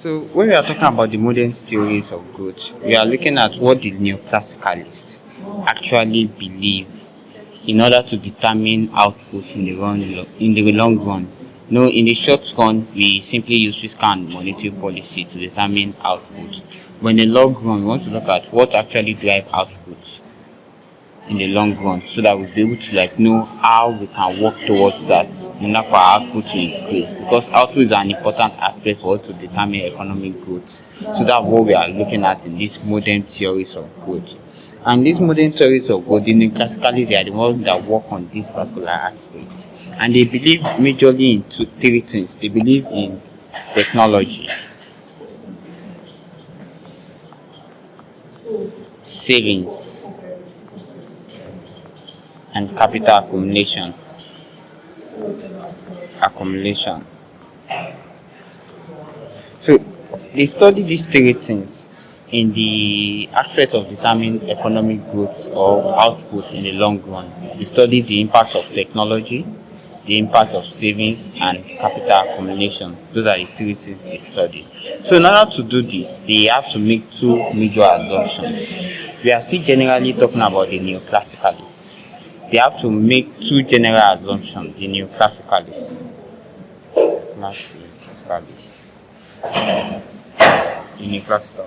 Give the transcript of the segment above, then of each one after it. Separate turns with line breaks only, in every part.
So when we are talking about the modern theories of growth, we are looking at what the neoclassicalists actually believe in order to determine output in the long run. No, in the short run, we simply use fiscal and monetary policy to determine output. But in the long run, we want to look at what actually drives output in the long run, so that we'll be able to know how we can work towards that in order for our output to increase, because output is an important aspect for us to determine economic growth. So that's what we are looking at in these modern theories of growth. And these modern theories of growth, classically, they are the ones that work on this particular aspect, and they believe majorly in three things. They believe in technology, savings, and capital accumulation. So they study these three things in the aspect of determining economic growth or output in the long run. They study the impact of technology, the impact of savings, and capital accumulation. Those are the three things they study. So in order to do this, they have to make two major assumptions. We are still generally talking about the neoclassicalists. They have to make two general assumptions, the neoclassicalists.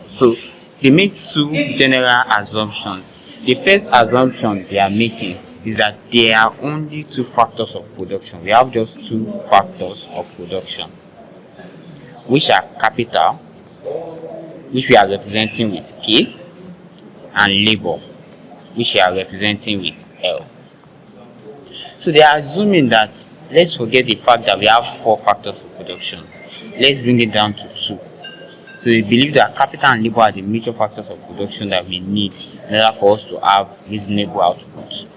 So they make two general assumptions. The first assumption they are making is that there are only two factors of production. We have just two factors of production, which are capital, which we are representing with K, and labor, which we are representing with L. So they are assuming that, let's forget the fact that we have four factors of production. Let's bring it down to two. So they believe that capital and labor are the major factors of production that we need in order for us to have reasonable output.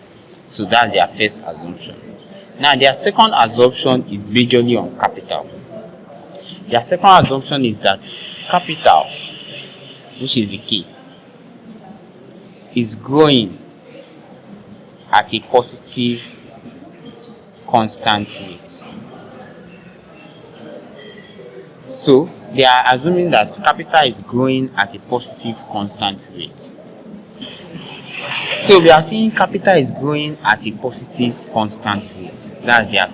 So that's their first assumption. Now their second assumption is majorly on capital. Their second assumption is that capital, which is the key, is growing at a positive constant rate. So they are assuming that capital is growing at a positive constant rate. So we are seeing capital is growing at a positive constant rate. That's their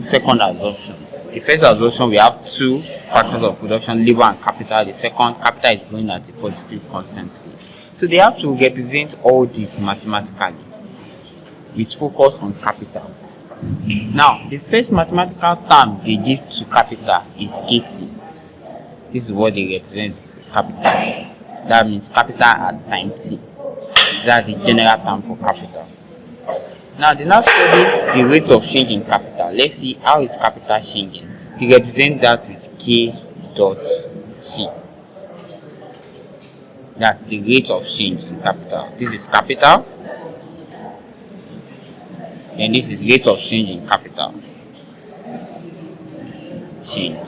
second assumption. The first assumption, we have two factors of production, labor and capital. The second, capital is growing at a positive constant rate. So they have to represent all this mathematically with focus on capital. Now, the first mathematical term they give to capital is KT. This is what they represent capital. That means capital at time T. That's the general term for capital. Now, they now study the rate of change in capital. Let's see how is capital changing. They represent that with K dot T. That's the rate of change in capital. This is capital. And this is rate of change in capital. Change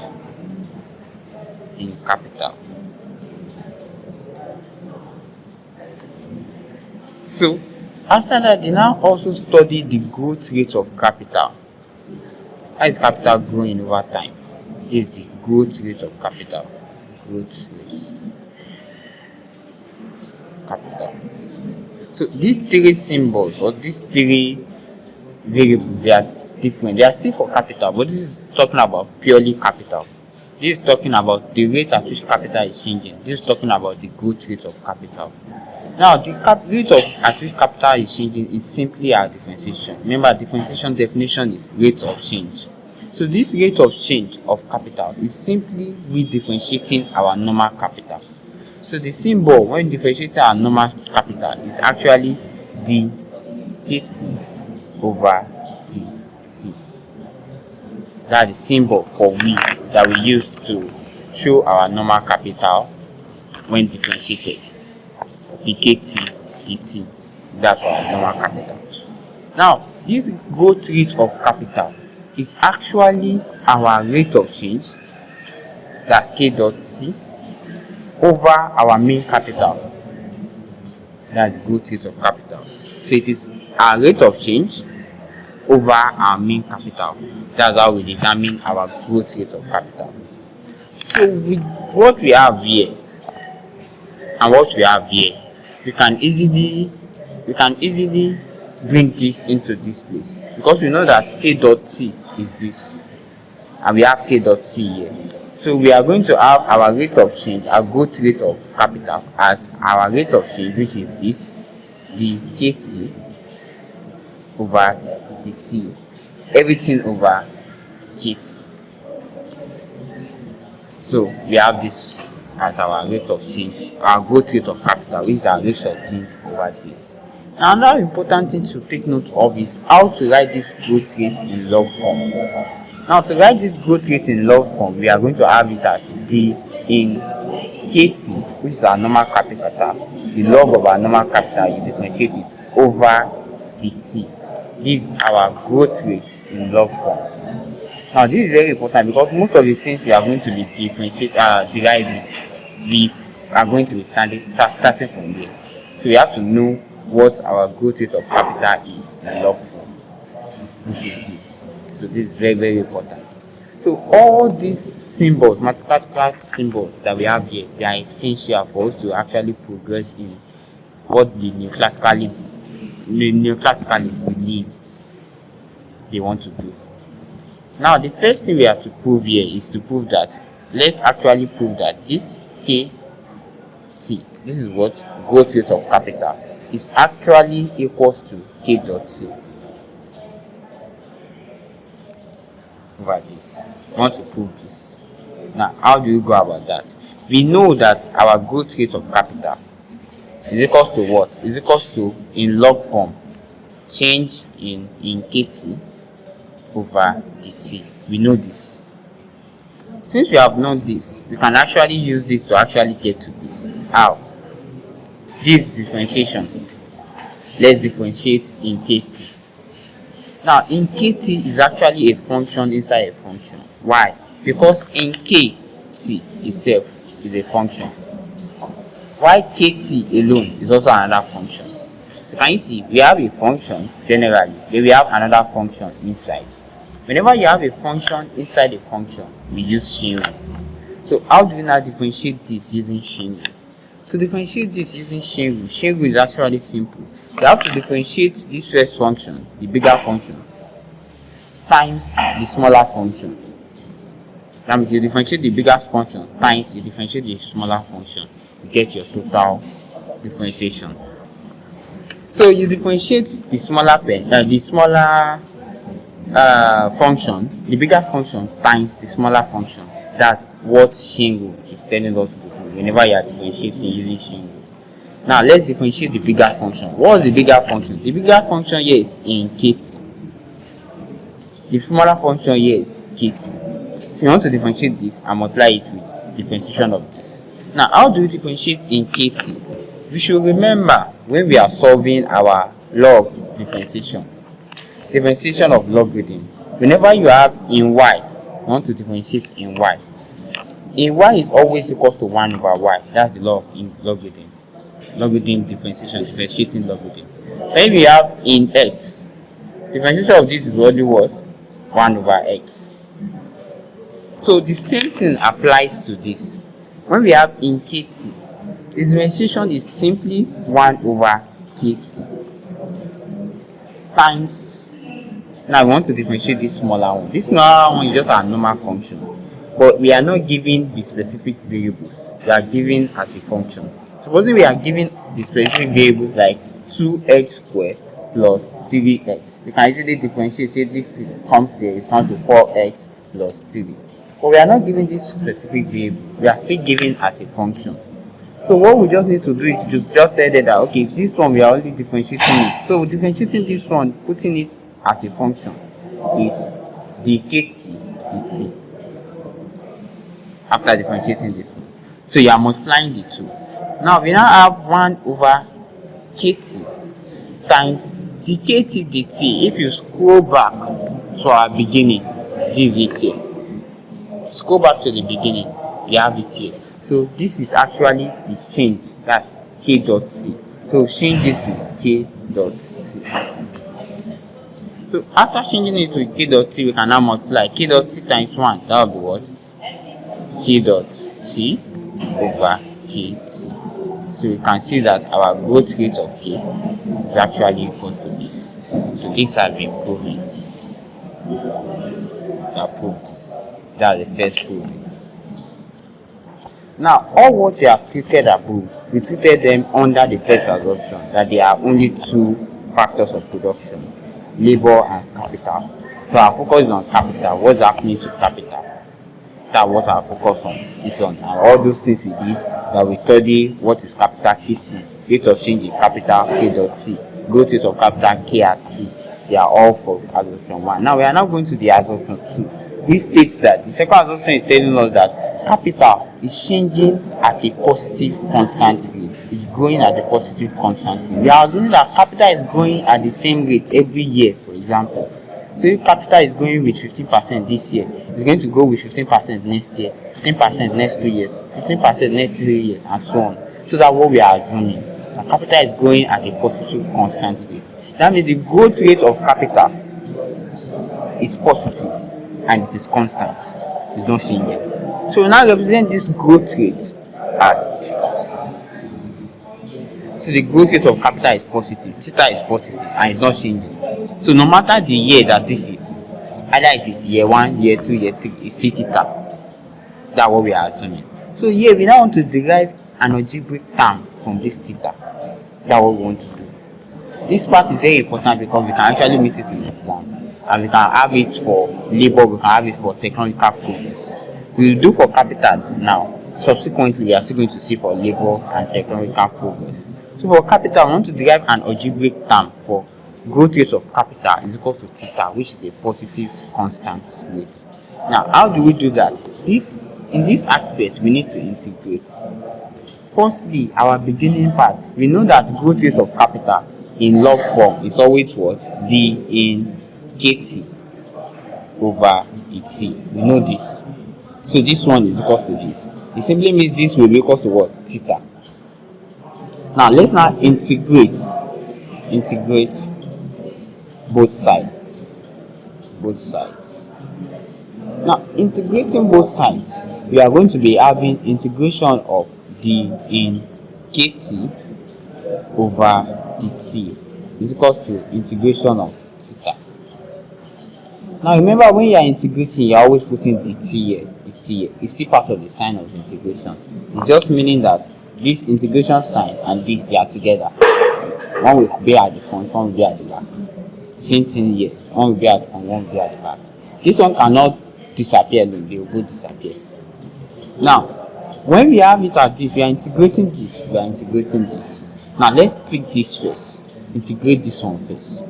in capital. So after that, they now also study the growth rate of capital. How is capital growing over time? This is the growth rate of capital. Growth rate of capital. So these three symbols, or these three variables, they are different. They are still for capital, but this is talking about purely capital. This is talking about the rate at which capital is changing. This is talking about the growth rate of capital. Now, the rate at which capital is changing is simply our differentiation. Remember, differentiation definition is rate of change. So this rate of change of capital is simply we differentiating our normal capital. So the symbol when differentiating our normal capital is actually dkt over dt. That's the symbol for we that we use to show our normal capital when differentiated. Dkt dt. That's our normal capital. Now, this growth rate of capital is actually our rate of change, that's k dot t, over our main capital, that's the growth rate of capital. So it is our rate of change over our main capital. That's how we determine our growth rate of capital. So with what we have here and what we have here, we can easily bring this into this place, because we know that k dot t is this and we have k dot t here. So we are going to have our rate of change, our growth rate of capital, as our rate of change, which is this, the kt over dt, everything over kt. So we have this as our rate of change, our growth rate of capital, which is our rate of change over this. Now, another important thing to take note of is how to write this growth rate in log form. Now, to write this growth rate in log form, we are going to have it as d in kt, which is our normal capital, the log of our normal capital, you differentiate it over dt. This is our growth rate in log form. Now, this is very important because most of the things we are going to be deriving, we are going to be starting from here. So we have to know what our growth rate of capital is in log form, which is this. So this is very, very important. So all these symbols, mathematical symbols that we have here, they are essential for us to actually progress in what the neoclassicalists believe they want to do. Now, the first thing we have to prove here is to prove that, let's actually prove that this kt, this is what growth rate of capital, is actually equals to k dot t over this. We want to prove this. Now, how do you go about that? We know that our growth rate of capital is equals to what? Is equals to, in log form, change in kt over dt. We know this. Since we have known this, we can actually use this to actually get to this. How? This differentiation. Let's differentiate in kt. Now, in kt is actually a function inside a function. Why? Because in kt itself is a function. Why kt alone is also another function. So can you see, we have a function generally, then we have another function inside. Whenever you have a function inside a function, we use chain rule. So how do we now differentiate this using chain rule? To differentiate this using chain rule is actually simple. You have to differentiate this first function, the bigger function, times the smaller function. That means you differentiate the biggest function times you differentiate the smaller function, you get your total differentiation. So you differentiate the smaller function, the bigger function times the smaller function. That's what chain rule is telling us to do whenever you are differentiating using chain rule. Now let's differentiate the bigger function. What is the bigger function? The bigger function here is in kt. The smaller function here is kt. So you want to differentiate this and multiply it with differentiation of this. Now, how do we differentiate in kt? We should remember when we are solving our log differentiation of logarithm. Whenever you have in y, you want to differentiate in y. In y is always equals to 1 over y. That's the law in logarithm. Logarithm differentiation, differentiating logarithm. When we have in x, differentiation of this is only what? 1 over x. So the same thing applies to this. When we have in kt, the differentiation is simply 1 over kt times. Now we want to differentiate this smaller one. This smaller one is just our normal function, but we are not given the specific variables. We are given as a function. Supposing we are given the specific variables like 2x squared plus 3x, we can easily differentiate. Say this comes here, it's down to 4x plus 3. But we are not given this specific variable. We are still given as a function. So what we just need to do is just tell them that, okay, this one we are only differentiating it. So differentiating this one, putting it as a function, is dkt dt. After differentiating this one, so you are multiplying the two. Now we now have 1 over kt times dkt dt. If you scroll back to our beginning, this is it here. Scroll back to the beginning, we have it here. So this is actually the change, that's k dot t. So change it to k dot t. So after changing it to k dot t, we can now multiply k dot t times 1. That will be what? K dot T over KT. So you can see that our growth rate of K is actually equal to this. So this has been proven. We have proved this. That's the first proof. Now, all what we have treated above, we treated them under the first assumption that there are only two factors of production, labor and capital. So our focus is on capital. What's happening to capital? That's what our focus is on. And all those things we did, that we study what is capital KT, rate of change in capital K dot T, growth rate of capital K at T. They are all for assumption 1. Now we are now going to the assumption 2. Which states that the second assumption is telling us that capital is changing at a positive constant rate. It's growing at a positive constant rate. We are assuming that capital is growing at the same rate every year, for example. So if capital is going with 15% this year, it's going to go with 15% next year, 15% next 2 years, 15% next 3 years, and so on. So that's what we are assuming. The capital is growing at a positive constant rate. That means the growth rate of capital is positive and it is constant. It's not changing. So we now represent this growth rate as theta. So the growth rate of capital is positive, theta is positive, and it's not changing. So no matter the year that this is, either it is year 1, year 2, year 3, it's still theta. That's what we are assuming. So here we now want to derive an algebraic term from this theta. That's what we want to do. This part is very important because we can actually meet it in the exam. And we can have it for labor, we can have it for technological progress. We will do for capital now. Subsequently, we are still going to see for labor and technological progress. So for capital, we want to derive an algebraic term for growth rate of capital is equal to theta, which is a positive constant rate. Now, how do we do that? In this aspect, we need to integrate. Firstly, our beginning part, we know that growth rate of capital in log form is always what? D in KT over dt. We know this. So this one is equal to this. It simply means this will be equal to what? Theta. Now let's now integrate both sides. Now integrating both sides, we are going to be having integration of d in KT over dt is equal to integration of theta. Now remember, when you are integrating, you are always putting dt here. It's still part of the sign of integration. It's just meaning that this integration sign and this, they are together. One will be at the front, one will be at the back. Same thing here. One will be at the front, one will be at the back. This one cannot disappear alone, they will both disappear. Now, when we have it at this, we are integrating this, Now let's pick this first. Integrate this one first.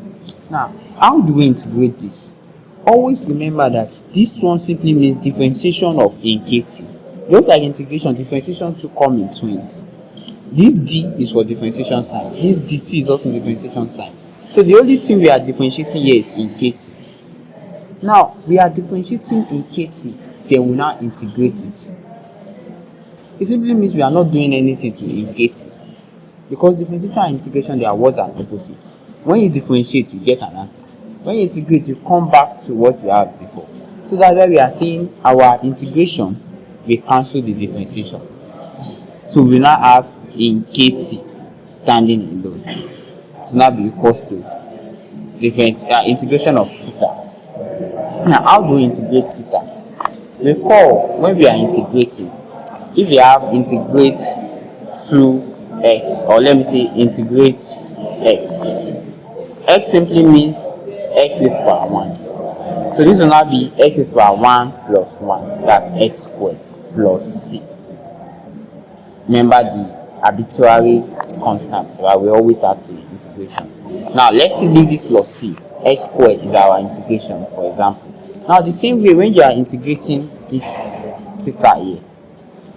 Now, how do we integrate this? Always remember that this one simply means differentiation of in KT. Just like integration, differentiation to come in twins. This d is for differentiation sign. This dt is also differentiation sign. So the only thing we are differentiating here is in KT. Now, we are differentiating in KT, then we now integrate it. It simply means we are not doing anything to in KT. Because differentiation and integration, they are words and opposites. When you differentiate, you get an answer. When you integrate, you come back to what you had before. So that's why we are saying our integration will cancel the differentiation. So we now have in KT standing alone. So now be equals to integration of theta. Now, how do we integrate theta? Recall, when we are integrating, if we have integrate 2x, or let me say integrate x, x simply means x raised to power 1. So this will now be x raised to power 1 plus 1, that's x squared plus c. Remember the arbitrary constants, right? We always have to integration. Now let's still leave this plus c. X squared is our integration, for example. Now the same way, when you are integrating this theta here,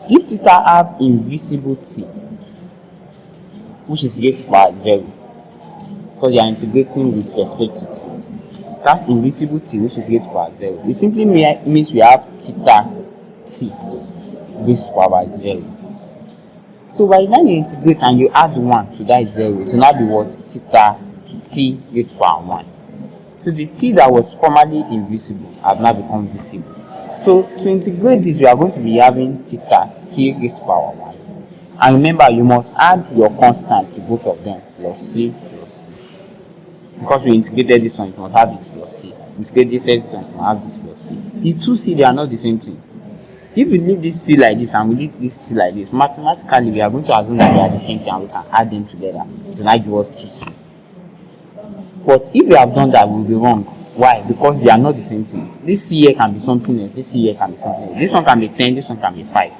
this theta have invisible t, which is raised to power 0, because you are integrating with respect to t. That's invisible t, which is raised to power 0. It simply means we have theta t raised to power 0. So by the time you integrate and you add 1 to that 0, it will now be what? Theta t raised to power 1. So the t that was formerly invisible has now become visible. So to integrate this, we are going to be having theta t raised to power 1. And remember, you must add your constant to both of them, plus c plus c. Because we integrated this one, you must have this plus c. Integrate this one, you must have this plus c. The two c, they are not the same thing. If we leave this c like this and we leave this c like this, mathematically we are going to assume that they are the same thing and we can add them together to now give us tc. But if we have done that, we will be wrong. Why? Because they are not the same thing. This c here can be something else, this c here can be something else. This one can be 10, this one can be 5.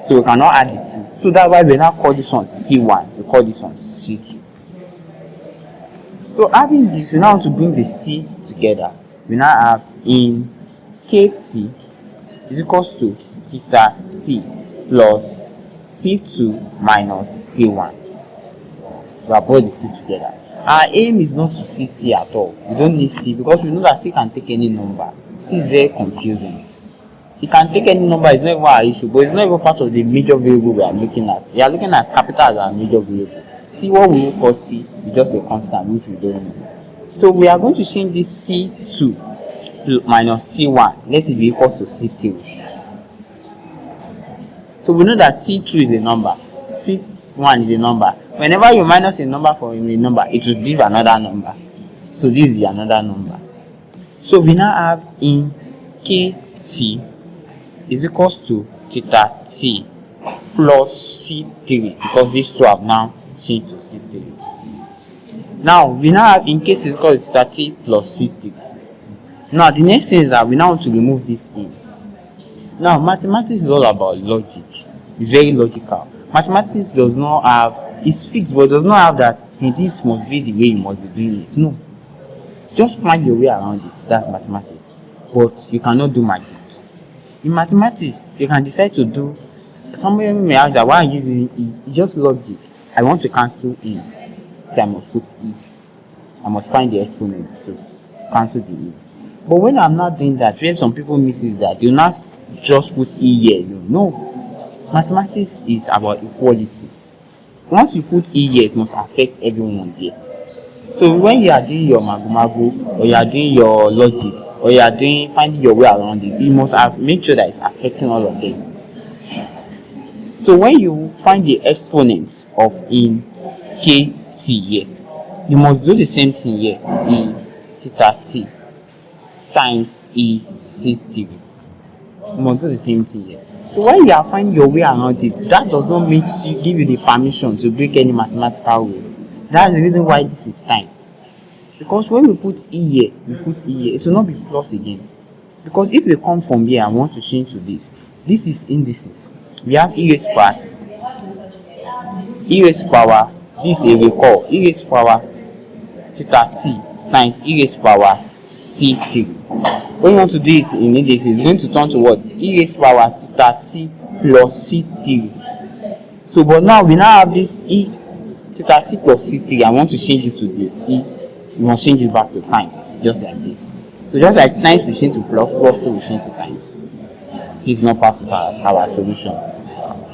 So we cannot add the two. So that's why we now call this one c1, we call this one c2. So having this, we now want to bring the c together. We now have in kt is equals to theta t plus c2 minus c1. We have brought the c together. Our aim is not to see c at all. We don't need c because we know that c can take any number. C is very confusing. It can take any number, it's not even our issue, but it's not even part of the major variable we are looking at. We are looking at capital as our major variable. C, what we will call c, is just a constant which we don't know. So we are going to change this c2 minus c1, let it be equal to c3. So we know that c2 is a number, c1 is a number. Whenever you minus a number from a number, it will give another number. So this is another number. So we now have in kt is equals to theta t plus c3 because these two have now changed to c3. Now we now have in kt is equal to theta t plus c3. Now the next thing is that we now want to remove this in. Now mathematics is all about logic. It's very logical. Mathematics does not have, it's fixed, but does not have that hey, this must be the way you must be doing it. No. Just find your way around it. That's mathematics. But you cannot do magic. In mathematics, you can decide to do, somebody may ask that why are you doing E? It's just logic. I want to cancel E. So I must put E. I must find the exponent to cancel the E. But when I'm not doing that, when some people miss it that do not just put E here. No. Mathematics is about equality. Once you put E here, it must affect everyone here. So when you are doing your mago or you are doing your logic, or you are doing finding your way around it, you must make sure that it's affecting all of them. So when you find the exponent of in kt here, you must do the same thing here in theta t times e c3. You must do the same thing here. So when you are finding your way around it, that does not give you the permission to break any mathematical rule. That's the reason why this is times. Because when we put E here, it will not be plus again. Because if we come from here and want to change to this is indices. We have e raised power, this is a recall, e raised power theta t times e raised power c3. When you want to do it in indices, it's going to turn to what? E raised power theta t plus c3. So, but now we now have this e theta t plus c3. I want to change it to the e. You must change it back to times, just like this. So just like times we change to plus, plus 2 we change to times. This is not part of our solution.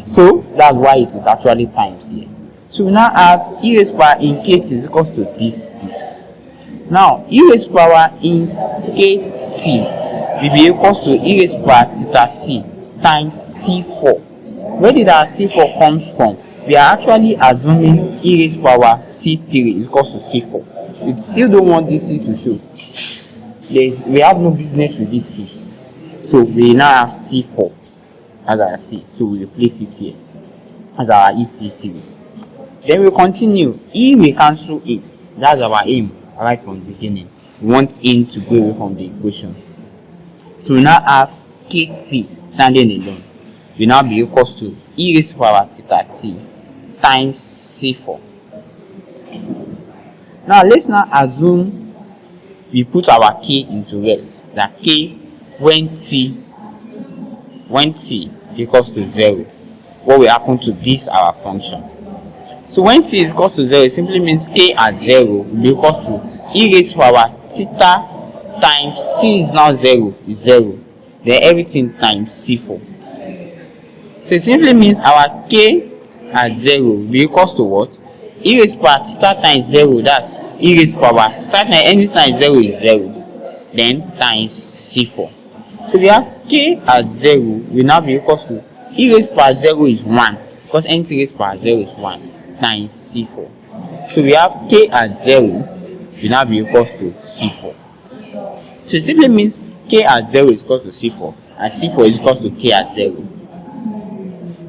So that's why it is actually times here. So we now have e raised power in kt is equals to this. Now e raised power in kt will be equals to e raised power theta t times c4. Where did our c4 come from? We are actually assuming e raised power c3 is equals to c4. We still don't want this C to show. We have no business with this C. So we now have C4 as our C. So we replace it here as our EC3. Then we continue. E will cancel in. That's our aim right from the beginning. We want in to go away from the equation. So we now have kt standing alone. We now be equals to e raised to power theta t times c4. Now let's now assume we put our k into rest. That k when t equals to 0, what will happen to this our function? So when t is equals to 0, it simply means k at 0 will be equals to e raised to power theta times t is now 0 is 0. Then everything times c4. So it simply means our k at 0 will be equals to what? E raised to power theta times 0, that's e raised to power theta times any times 0 is 0. Then times c4. So we have k at 0 will now be equals to e raised power 0 is 1, because anything raised power 0 is 1, times c4. So we have k at 0 will now be equals to c4. So it simply means k at 0 is equals to c4, and c4 is equals to k at 0.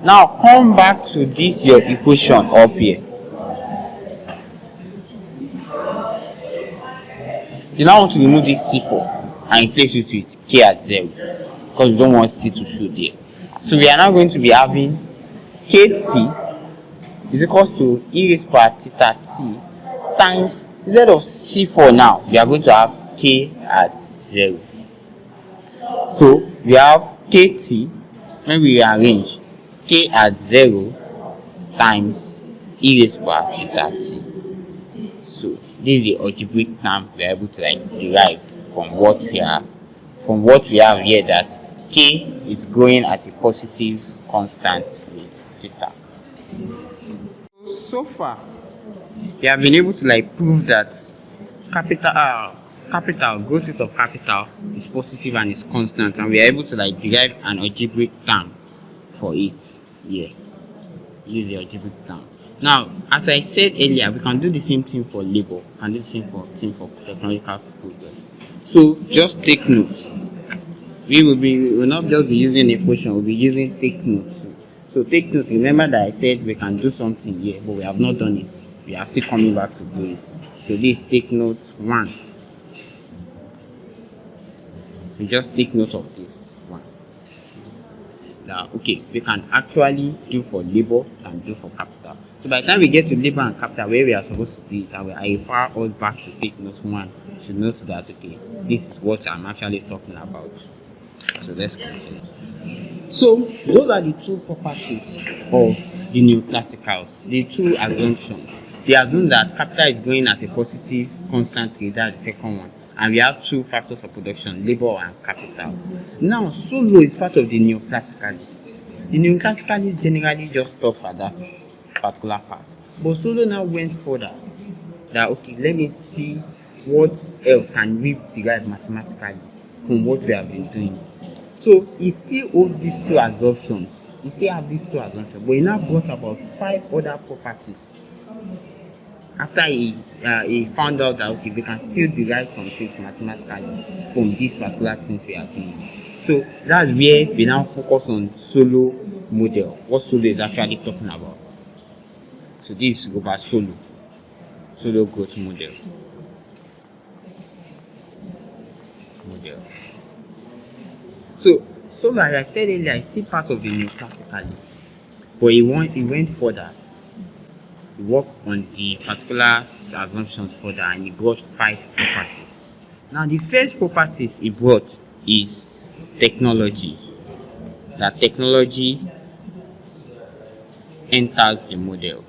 Now come back to this your equation up here. You now want to remove this c4 and replace it with k at 0, because we don't want c to show there. So we are now going to be having kt is equals to e raised power theta t times, instead of c4 now, we are going to have k at 0. So we have kt, when we rearrange, k at 0 times e raised power theta t. So this is the algebraic term we are able to derive from what we have here, that k is growing at a positive constant with theta. So far we have been able to prove that capital growth rate of capital is positive and is constant, and we are able to derive an algebraic term for it. Yeah, use the algebraic term. Now, as I said earlier, we can do the same thing for labor, we can do the same thing for technological progress. So just take notes. We will not just be using equation, we'll be using take notes. So take notes. Remember that I said we can do something here, but we have not done it. We are still coming back to do it. So this take notes 1. So just take note of this one. Now, okay, we can actually do for labor and do for capital. So by the time we get to labor and capital, where we are supposed to do it, I refer us back to take notes 1 to note that, okay, this is what I'm actually talking about. So let's continue. So those are the two properties of the neoclassicals, the two assumptions. They assume that capital is going at a positive constant rate, that's the second one, and we have two factors of production, labor and capital. Now Solow is part of the neoclassicalists. The neoclassicalists generally just stop at that particular part, but Solow now went further, that okay, let me see what else can we derive mathematically from what we have been doing. So he still holds these two assumptions. He still have these two assumptions, but he now brought about 5 other properties. After he found out that okay, we can still derive some things mathematically from these particular things we are doing. So that's where we now focus on Solow model, what Solow is actually talking about. So this is about Solow growth model. So like I said earlier, is still part of the neoclassicalists, but he went further. He worked on the particular assumptions further, and he brought 5 properties. Now the first properties he brought is technology. That technology enters the model.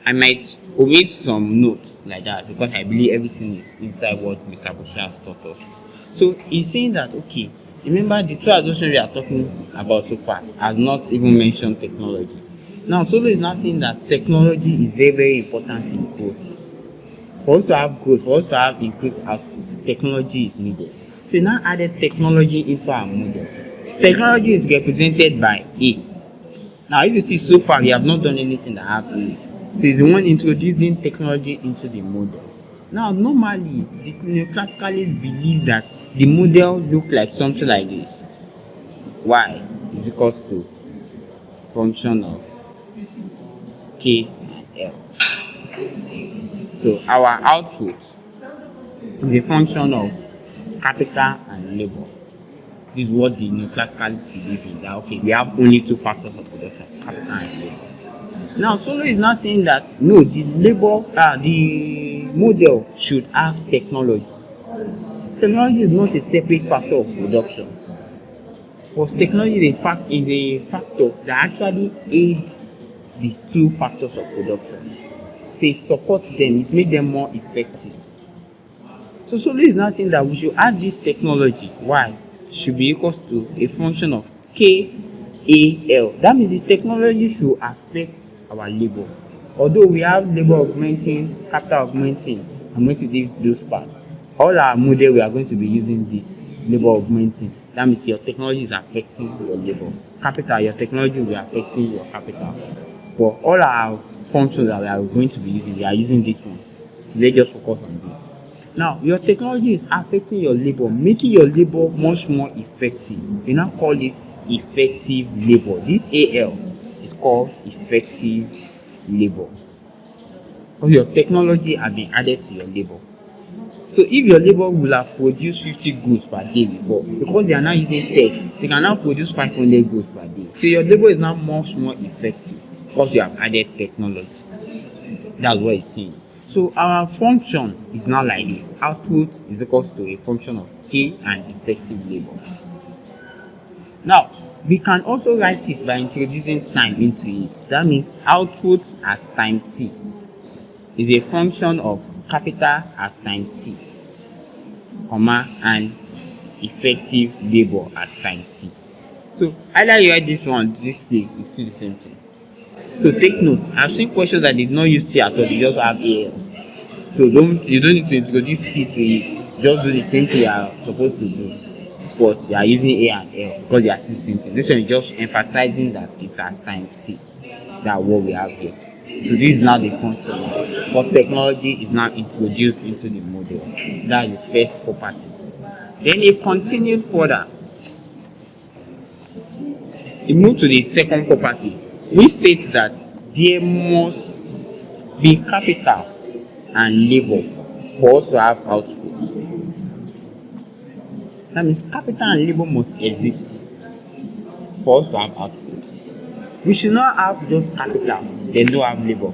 I might omit some notes like that because I believe everything is inside what Mr. Bush has taught us. So he's saying that okay, remember the two assumptions we are talking about so far has not even mentioned technology. Now Solow is now saying that technology is very, very important in growth. For us to have growth, for us to have increased output, technology is needed. So he now added technology into our model. Technology is represented by A. Now if you see so far, we have not done anything that have A. So he's the one introducing technology into the model. Now normally, the neoclassicalists believe that the model look like something like this. Y is equals to function of K and L. So our output is a function of capital and labor. This is what the neoclassicalists believe in, that okay, we have only 2 factors of production, capital and labor. Now Solow is not saying that no, the model should have technology. Technology is not a separate factor of production, but technology is a factor that actually aids the 2 factors of production. So it supports them, it makes them more effective. So Solow is not saying that we should add this technology, y should be equals to a function of KAL. That means the technology should affect our labor. Although we have labor augmenting, capital augmenting, I'm going to leave those parts. all our model we are going to be using this labor augmenting. That means your technology is affecting your labor. Capital, your technology will be affecting your capital. For all our functions that we are going to be using, we are using this one. So let's just focus on this. Now, your technology is affecting your labor, making your labor much more effective. We now call it effective labor. This AL is called effective labor. Because your technology has been added to your labor. So if your labor will have produced 50 goods per day before, because they are now using tech, they can now produce 500 goods per day. So your labor is now much more effective because you have added technology. That's what it's saying. So our function is now like this. Output is equal to a function of K and effective labor. Now, we can also write it by introducing time into it. That means output at time t is a function of capital at time t, comma, and effective labor at time t. So either you write this one, this way, it's still the same thing. So take note. I've seen questions that did not use t at all; they just have AL. So you don't need to introduce t to it. Just do the same thing you are supposed to do, but you are using A and L because they are still the same thing. This one is just emphasizing that it's at time t. That's what we have here. So this is now the function. But technology is now introduced into the model. That is first properties. Then it continued further. It moved to the second property, which states that there must be capital and labor for us to have output. That means capital and labor must exist for us to have output. We should not have just capital, then don't have labor,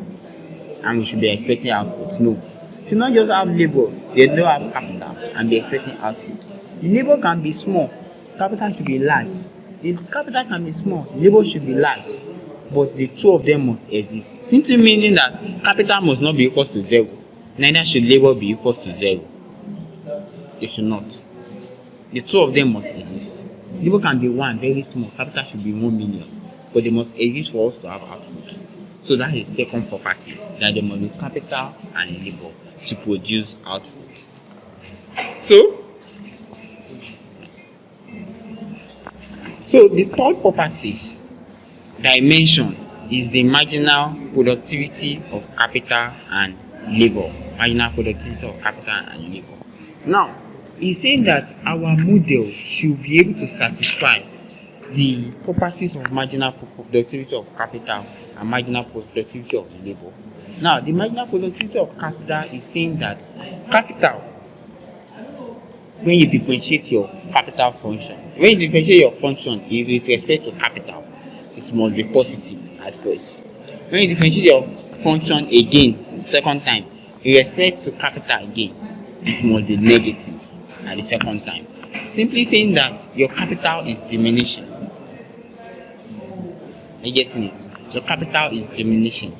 and we should be expecting output. No. We should not just have labor, then don't have capital, and be expecting output. The labor can be small, capital should be large. The capital can be small, labor should be large, but the two of them must exist. Simply meaning that capital must not be equal to 0, neither should labor be equal to 0. They should not. The two of them must exist. Labor can be 1, very small, capital should be 1 million, but they must exist for us to have output. So that is second property, that there must be capital and labor to produce output. So the third properties that I mentioned is the marginal productivity of capital and labor. Marginal productivity of capital and labor. Now, he's saying that our model should be able to satisfy the properties of marginal productivity of capital and marginal productivity of labor. Now, the marginal productivity of capital is saying that capital, when you differentiate your capital function, when you differentiate your function with respect to capital, it must be positive at first. When you differentiate your function again, second time, with respect to capital again, it must be negative at the second time. Simply saying that your capital is diminishing. Are you getting it? Your capital is diminishing.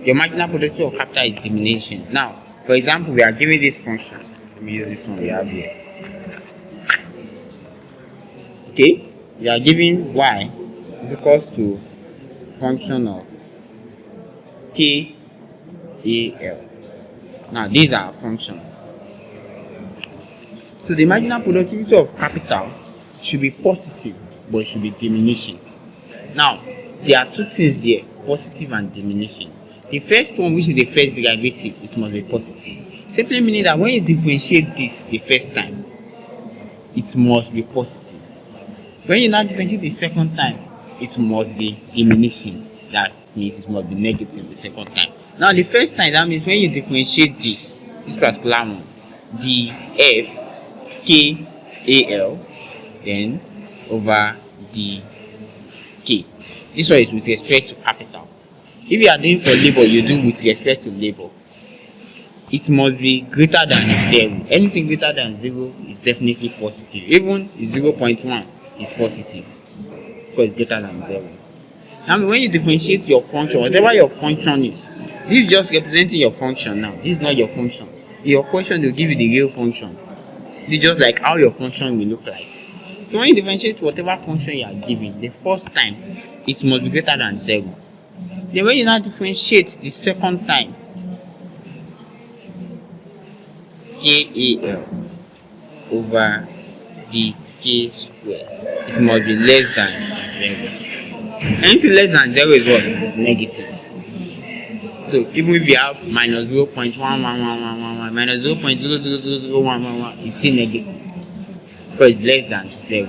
Your marginal productivity of capital is diminishing. Now, for example, we are given this function. Let me use this one we have here. Okay, we are given y is equals to function of KAL. Now, these are functions. So the marginal productivity of capital should be positive, but it should be diminishing. Now, there are two things there, positive and diminishing. The first one, which is the first derivative, it must be positive. Simply meaning that when you differentiate this the first time, it must be positive. When you now differentiate the second time, it must be diminishing. That means it must be negative the second time. Now, the first time, that means when you differentiate this particular one, the F KAL, then over the K. This one is with respect to capital. If you are doing for labor, you do with respect to labor. It must be greater than 0. Anything greater than 0 is definitely positive. Even 0.1 is positive because it's greater than 0. Now, when you differentiate your function, whatever your function is, this is just representing your function now. This is not your function. In your question, they'll give you the real function. This is just like how your function will look like. So when you differentiate whatever function you are given, the first time, it must be greater than 0. Then when you now differentiate the second time, KAL over the K square. It must be less than 0. Anything less than 0 is what? Negative. So even if you have minus 0.11111 minus 0.00001111, it's still negative because it's less than 0.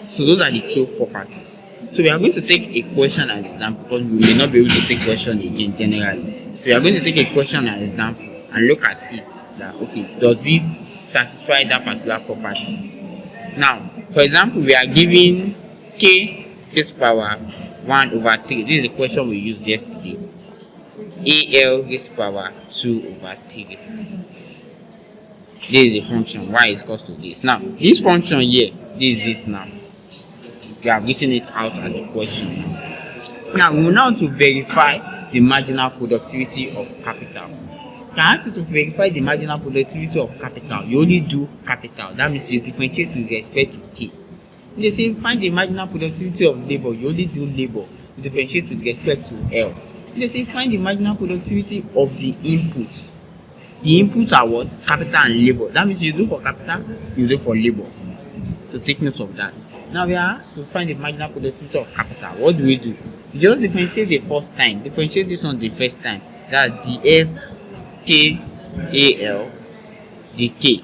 So those are the two properties. So we are going to take a question as an example because we may not be able to take question again generally. So we are going to take a question as an example and look at it. That okay, does it satisfy that particular property? Now, for example, we are given k raised power 1 over 3. This is the question we used yesterday. AL raised power 2 over 3. This is a function. Y is equal to this. Now, this function here, this is it now. We have written it out as a question. Now, we will now to verify the marginal productivity of capital. Can I ask you to verify the marginal productivity of capital? You only do capital. That means you differentiate with respect to K. If they say find the marginal productivity of labor, you only do labor. You differentiate with respect to L. If they say find the marginal productivity of the inputs. The inputs are what? Capital and labor. That means you do for capital, you do for labor. So take note of that. Now we are asked to find the marginal productivity of capital. What do? You just differentiate the first time. Differentiate this one the first time. That's DF KAL dk.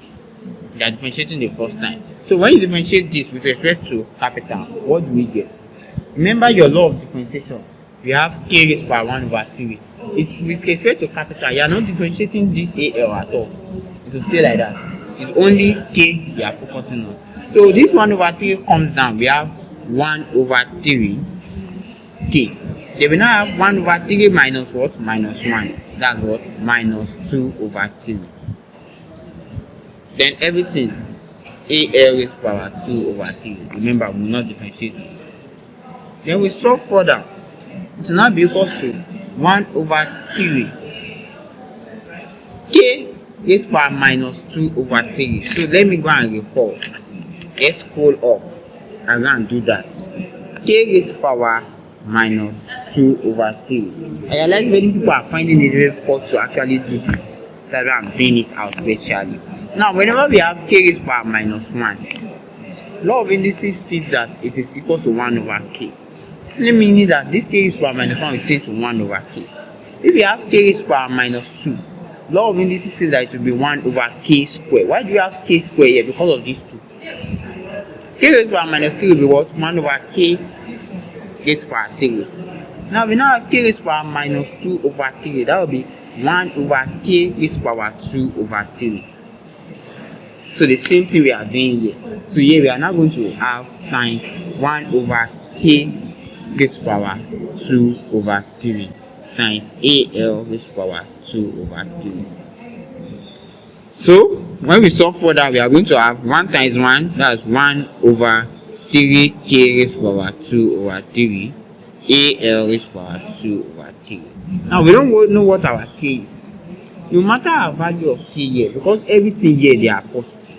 They are differentiating the first time. So when you differentiate this with respect to capital, what do we get? Remember your law of differentiation. We have k raised power 1 over 3. It's with respect to capital. You are not differentiating this AL at all. It will stay like that. It's only k you are focusing on. So this 1 over 3 comes down. We have 1 over 3 k. Then we now have 1 over 3 minus what? Minus 1. That's what? Minus 2 over 3. Then everything AL raised power 2 over 3. Remember, we will not differentiate this. Then we solve further. It will now be equal to 1 over 3 k raised power minus 2 over 3. So let me go and recall. Let's scroll up and go and do that. K raised power minus 2 over 3. I realize many people are finding it difficult to actually do this. That's why I'm doing it out specially. Now, whenever we have k raised power minus 1, law of indices states that it is equal to 1 over k. Simply meaning that this k raised power minus 1 will change to 1 over k. If we have k raised power minus 2, law of indices says that it will be 1 over k square. Why do you have k square here? Because of these two. K raised power minus 3 will be what? 1 over k raised power 3. Now we now have k raised power minus 2 over 3. That will be 1 over k raised power 2 over 3. So the same thing we are doing here. So here we are now going to have times 1 over k raised power 2 over 3 times AL raised power 2 over 3. So when we solve for that, we are going to have 1 times 1, that's 1 over 3k raised power 2 over 3 AL raised power 2 over 3. Now we don't know what our k is. No matter our value of k here, because everything here they are positive.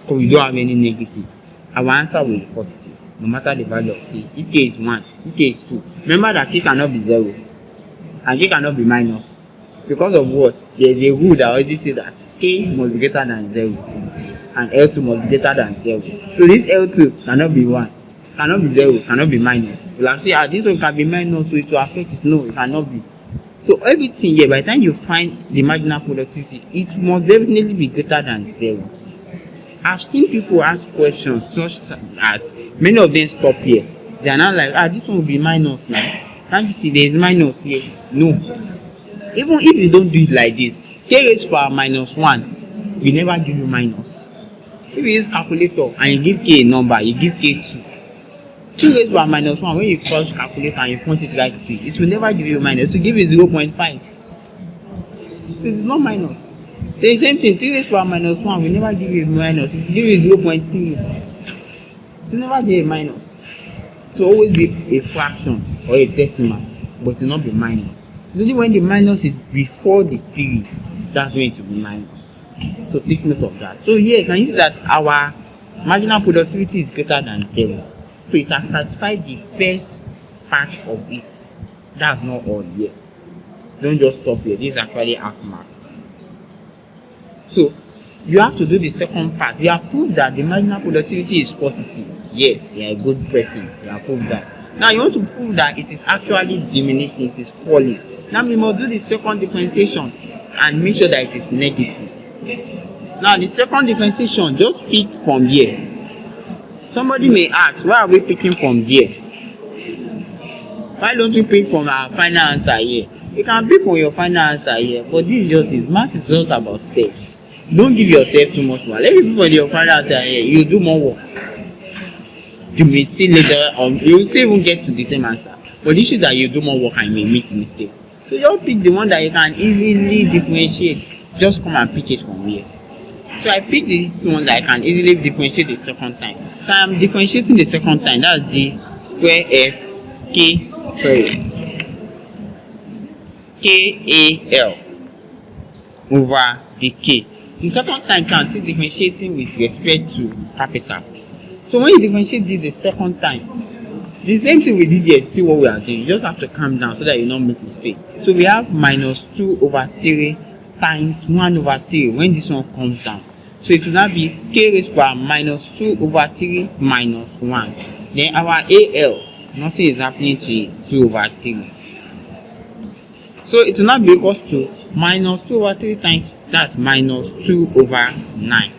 Because we don't have any negative. Our answer will be positive. No matter the value of k. If k is 1, if k is 2. Remember that k cannot be 0. And k cannot be minus. Because of what? There is a rule that already says that k must be greater than 0. And L2 must be greater than 0. So this L2 cannot be 1. Cannot be 0. Cannot be minus. We'll have to say, this one can be minus, so it will affect it. No, it cannot be. So everything here, by the time you find the marginal productivity, it must definitely be greater than 0. I've seen people ask questions such as, many of them stop here. They are not like, this one will be minus now. Can't you see there is minus here? No. Even if you don't do it like this, k raised power minus 1 will never give you minus. If you use calculator and you give k a number, you give k 2. 2 raised power minus 1, when you cross calculator and you point it right to it will never give you minus. It will give you 0.5. So it is not minus. The same thing, 3 raised power minus 1 will never give you a minus. It will give you 0.3. It will never be a minus. It will always be a fraction or a decimal, but it will not be minus. It's only when the minus is before the 3, that's when it will be minus. So take note of that. So here, can you see that our marginal productivity is greater than 0? So it has satisfied the first part of it. That's not all yet. Don't just stop here. This is actually half mark. So you have to do the second part. You have proved that the marginal productivity is positive. Yes, you are a good person. You have proved that. Now you want to prove that it is actually diminishing, it is falling. Now we must do the second differentiation and make sure that it is negative. Now the second differentiation, just pick from here. Somebody may ask, why are we picking from there? Why don't you pick from our final answer here? You can pick from your final answer here, but this just is math is just about steps. Don't give yourself too much work. Let me pick from your final answer here. You do more work. You may still later you will still even get to the same answer. But the issue that you do more work and you may make mistake. So just pick the one that you can easily differentiate. Just come and pick it from here. So I picked this one that I can easily differentiate the second time. So I am differentiating the second time. That's the square f KAL over the k. The second time you can see differentiating with respect to capital. So when you differentiate this the second time, the same thing we did here is still what we are doing. You just have to calm down so that you don't make mistake. So we have minus 2 over 3 times 1 over 3 when this one comes down. So it will now be k raised to power minus 2 over 3 minus 1. Then our AL, nothing is happening to it, 2 over 3. So it will now be equals to minus 2 over 3 times, that's minus 2 over 9.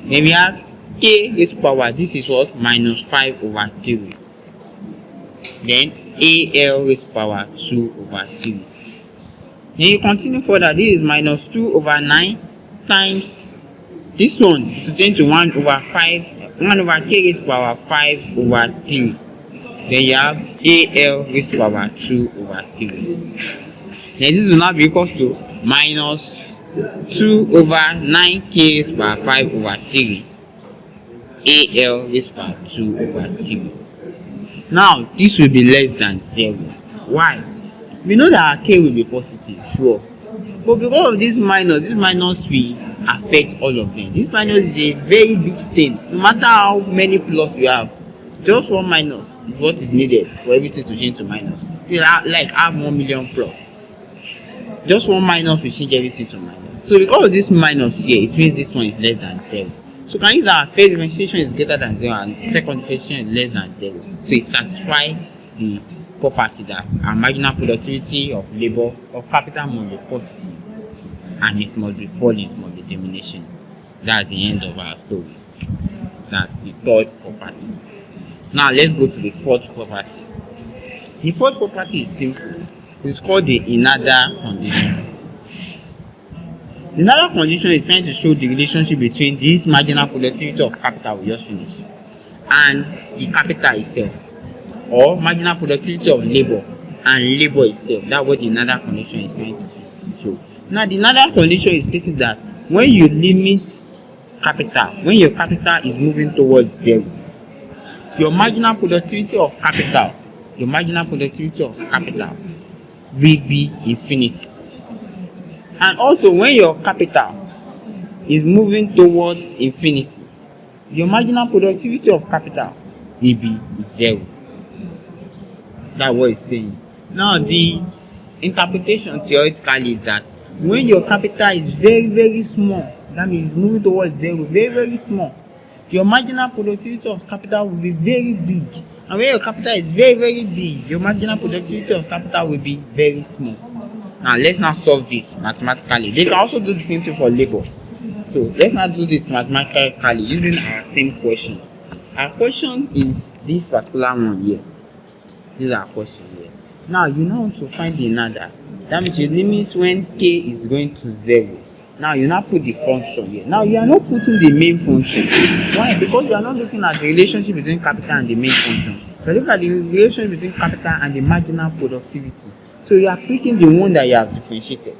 Then we have k raised to power, this is what? Minus 5 over 3. Then AL raised to power 2 over 3. Then you continue further, this is minus 2 over 9 times this one is going to 1 over 5, 1 over k raised to power 5 over 3. Then you have AL raised to power 2 over 3. Then this will now be equals to minus 2 over 9k raised to power 5 over 3. AL raised to power 2 over 3. Now this will be less than 0. Why? We know that our k will be positive, sure. But because of this minus will affect all of them. This minus is a very big stain. No matter how many plus you have, just one minus is what is needed for everything to change to minus. You have 1 million plus. Just one minus will change everything to minus. So because of this minus here, it means this one is less than 0. So can you say our first differentiation is greater than 0 and second differentiation is less than 0? So it satisfies the property that our marginal productivity of labor of capital must be positive and it must be falling, it must be diminishing. That's the end of our story. That's the third property. Now let's go to the fourth property. The fourth property is simple. It's called the another condition. The another condition is trying to show the relationship between this marginal productivity of capital we just finished and the capital itself, or marginal productivity of labor and labor itself. That's what the another condition is trying to show. Now the another condition is stating that when you limit capital, when your capital is moving towards 0, your marginal productivity of capital will be infinity. And also when your capital is moving towards infinity, your marginal productivity of capital will be 0. That's what it's saying. Now the interpretation theoretically is that when your capital is very, very small, that means moving towards 0, very, very small, your marginal productivity of capital will be very big. And when your capital is very, very big, your marginal productivity of capital will be very small. Now let's now solve this mathematically. They can also do the same thing for labor. So let's now do this mathematically using our same question. Our question is this particular one here. This is our question here. Now you now want to find the another. That means you limit when k is going to 0. Now you now put the function here. Now you are not putting the main function. Why? Because you are not looking at the relationship between capital and the main function. So look at the relationship between capital and the marginal productivity. So you are picking the one that you have differentiated.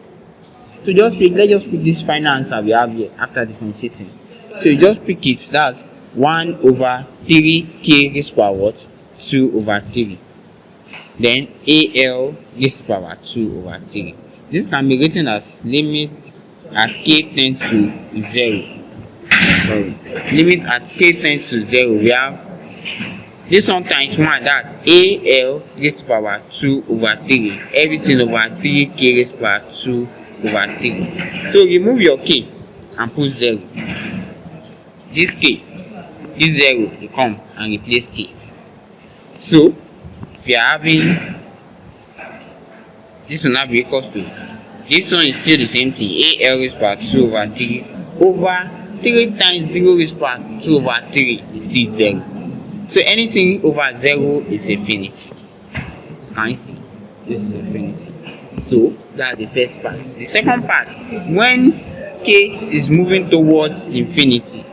So let's just pick this final answer we have here after differentiating. So you just pick it. That's 1 over 3k raised to power what? 2 over 3. Then AL raised to power 2 over 3. This can be written as limit as k tends to 0. Limit at k tends to 0. We have this one times 1, that's AL raised to power 2 over 3. Everything over 3k raised to power 2 over 3. So remove your k. and put 0. This k, this 0 will come and replace k. So we are having this will now be equals to, this one is still the same thing, AL raised power 2 over 3 over 3 times 0 raised power 2 over 3 is still 0. So anything over 0 is infinity. Can you see? This is infinity. So that's the first part. The second part, when k is moving towards infinity,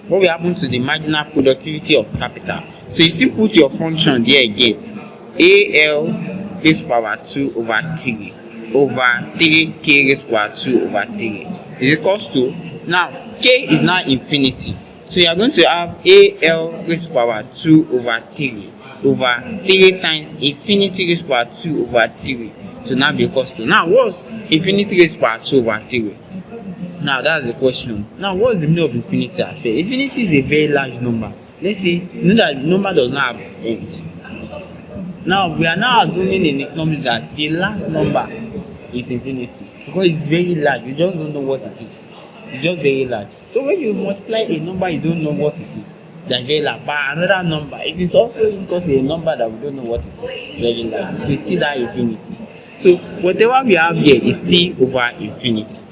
what will happen to the marginal productivity of capital? So you still put your function there again, AL raised power 2 over 3 over 3k raised power 2 over 3 is equals to, now k is now infinity, so you are going to have AL raised power 2 over 3 over 3 times infinity raised power 2 over 3 to now be equals to, now what's infinity raised power 2 over 3? Now that's the question. Now what's the meaning of infinity at first? Infinity is a very large number. Let's say you know that the number does not have end. Now we are now assuming in economics that the last number is infinity because it's very large. You just don't know what it is. It's just very large. So when you multiply a number you don't know what it is, that's very large. But another number, it is also because a number that we don't know what it is, very large. So it's still that infinity. So whatever we have here is still over infinity.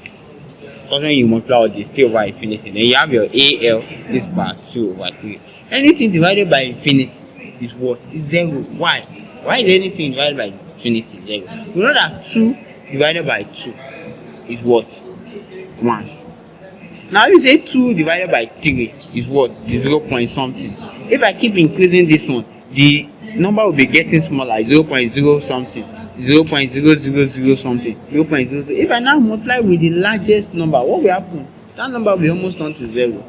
Because when you multiply all this, still over infinity, then you have your AL is power 2 over 3. Anything divided by infinity is what? Is 0. Why? Why is anything divided by infinity 0? We know that 2 divided by 2 is what? 1. Now if you say 2 divided by 3 is what? The 0 point something. If I keep increasing this one, the number will be getting smaller, 0.0 something, 0.000 something, 0.00. If I now multiply with the largest number, what will happen? That number will almost turn to 0.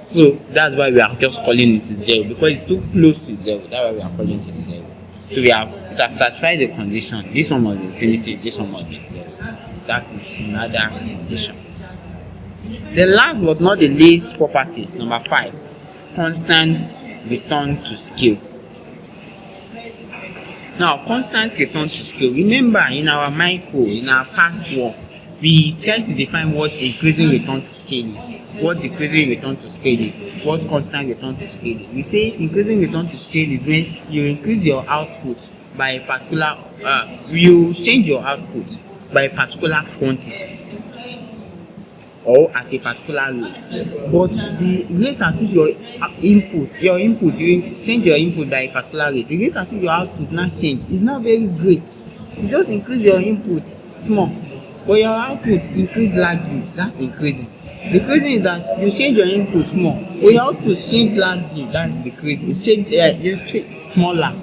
So that's why we are just calling it 0, because it's too close to 0. That's why we are calling it 0. So we have satisfied the condition. This one must be infinity, this one must be 0. That is another condition. The last but not the least property, number 5, constant return to scale. Now, constant return to scale. Remember, in our past work, we tried to define what increasing return to scale is, what decreasing return to scale is, what constant return to scale is. We say increasing return to scale is when you increase your output by a particular, you change your output by a particular quantity or at a particular rate, but the rate at which you change your input by a particular rate, the rate at which your output now change is not very great. You just increase your input small, but your output increase largely. That's increasing. Decreasing is that you change your input small, but your output change largely. That's decreasing. It's change smaller.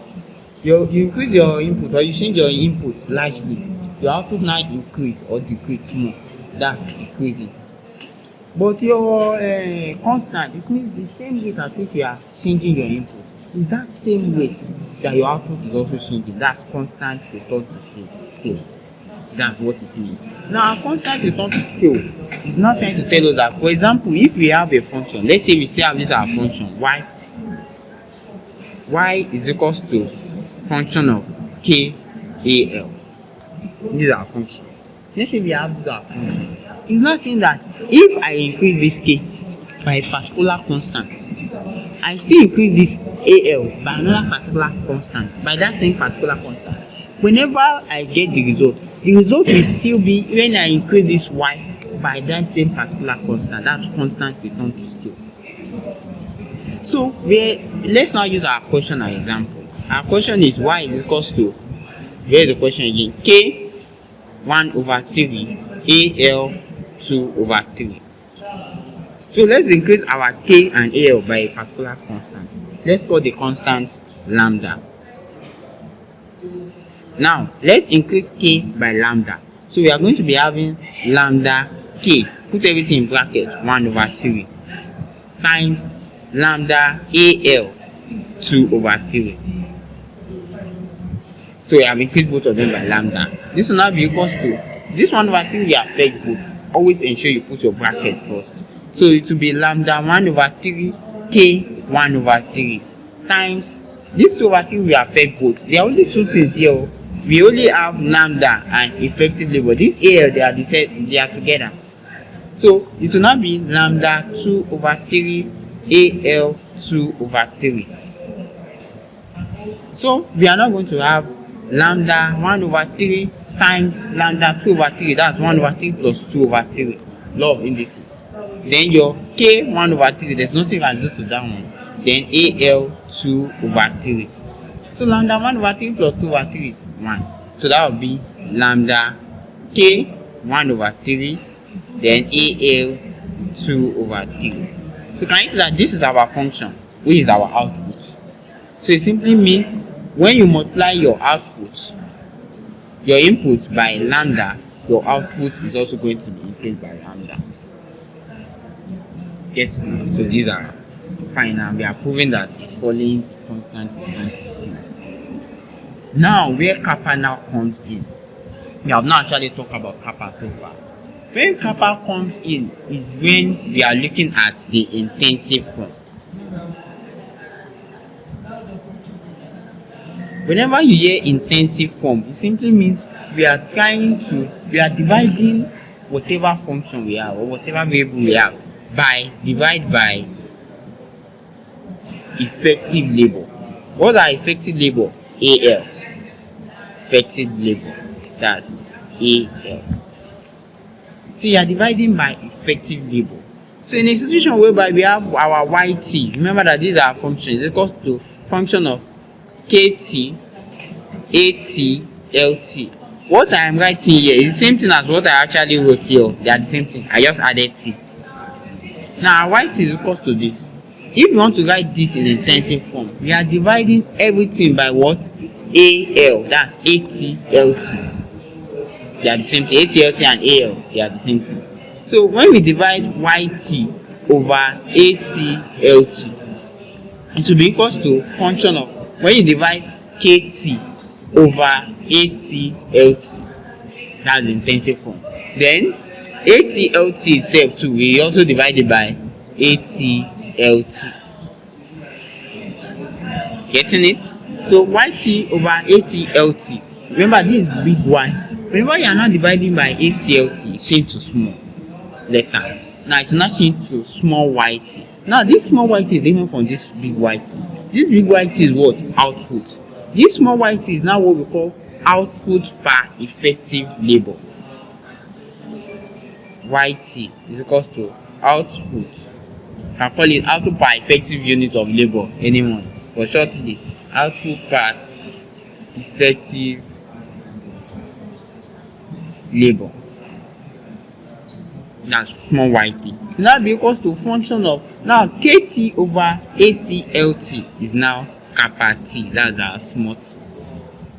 You increase your input or you change your input largely, your output now increase or decrease small. That's decreasing. But your constant, it means the same rate at which you are changing your input is that same rate that your output is also changing. That's constant return to scale. That's what it means. Now, constant return to scale is not trying to tell us that, for example, if we have a function, let's say we still have this our function, y is equals to function of k al. This is our function. Let's say we have this our function. It's not saying that if I increase this k by a particular constant, I still increase this al by another particular constant, by that same particular constant. Whenever I get the result will still be when I increase this y by that same particular constant, that constant return to scale. So let's now use our question as example. Our question is y is equals to, here's the question again, k 1 over 3 al 2 over 3. So let's increase our k and al by a particular constant. Let's call the constant lambda. Now let's increase k by lambda. So we are going to be having lambda k, put everything in bracket, 1 over 3 times lambda al 2 over 3. So we have increased both of them by lambda. This will now be equals to, this 1 over 3 will affect both. Always ensure you put your bracket first. So it will be lambda 1 over 3 k 1 over 3 times this 2 over 3 will affect both. There are only two things here. We only have lambda and effective labor. This al they are together. So it will now be lambda 2 over 3 AL 2 over 3. So we are now going to have lambda 1 over 3 times lambda 2 over 3. That's 1 over 3 plus 2 over 3. Law of indices. Then your K 1 over 3. There's nothing you can do to that one. Then AL 2 over 3. So lambda 1 over 3 plus 2 over 3 is 1. So that will be lambda K 1 over 3. Then AL 2 over 3. So can you see that this is our function, which is our output? So it simply means when you multiply your output, your input by lambda, your output is also going to be increased by lambda. Get it? So these are fine, and we are proving that it's following constant difference scheme. Now where kappa now comes in. We have not actually talked about kappa so far. When kappa comes in is when we are looking at the intensive form. Whenever you hear intensive form, it simply means we are dividing whatever function we have or whatever variable we have divide by effective labor. What are effective labor? AL. Effective labor. That's AL. So you are dividing by effective labor. So in a situation whereby we have our YT, remember that these are functions. It's equal to function of KT, AT, LT. What I am writing here is the same thing as what I actually wrote here. They are the same thing. I just added T. Now YT is equal to this. If you want to write this in intensive form, we are dividing everything by what? AL. That's AT, LT. They are the same thing. AT, LT and AL, they are the same thing. So when we divide YT over AT, LT, it will be equal to function of when you divide KT over AT, LT. That's the intensive form. Then AT, LT itself too, we also divide it by AT, LT. Getting it? So YT over AT, LT. Remember this is big Y. Whenever you are not dividing by ATLT, change to small letter. Now it will not change to small YT. Now this small YT is different from this big YT. This big YT is what? Output. This small YT is now what we call output per effective labor. YT is equal to output. You can call it output per effective unit of labor, anyone. But shortly, output per effective labor. That's small YT. Now be equals to function of now KT over ATLT is now kappa T. That's our small t.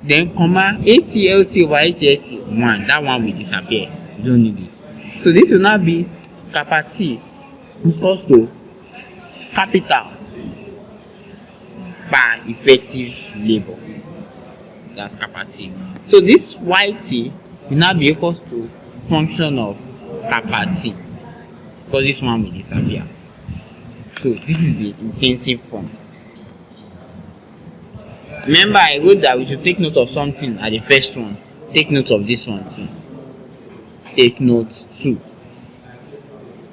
Then comma ATLT over ATLT 1. That one will disappear. You don't need it. So this will now be kappa T is equals to capital per effective labor. That's kappa T. So this YT will now be equals to function of kappa T, because this one will disappear. So this is the intensive form. Remember I wrote that we should take note of something at the first one. Take note of this one too. Take note too.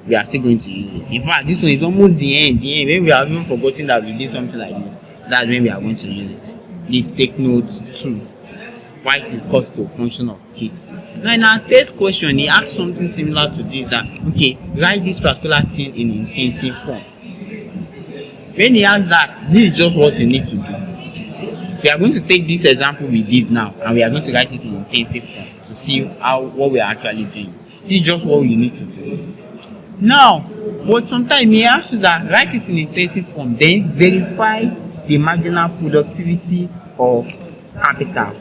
We are still going to use it. In fact, this one is almost the end. When we have even forgotten that we did something like this, that's when we are going to use it. Please take note too. YT is equals to function of KT. Now in our test question, he asked something similar to this, that okay, write this particular thing in intensive form. When he asks that, this is just what you need to do. We are going to take this example we did now, and we are going to write it in intensive form to see what we are actually doing. This is just what we need to do. Now, but sometimes he asks you that write it in intensive form, then verify the marginal productivity of capital.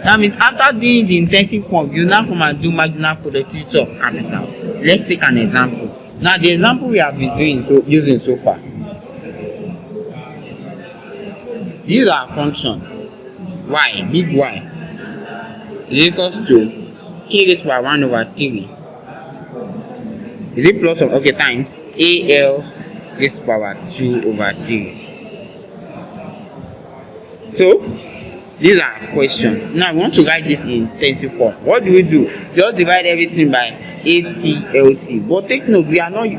That means after doing the intensive form, you now come and do marginal productivity of capital. Let's take an example. Now the example we have been using so far. These are function y, big Y, is equals to k raised by 1 over 3. Is it plus of times AL raised to power 2 over 3. So these are questions. Now we want to write this in intensive form. What do? Just divide everything by ATLT. But take note, we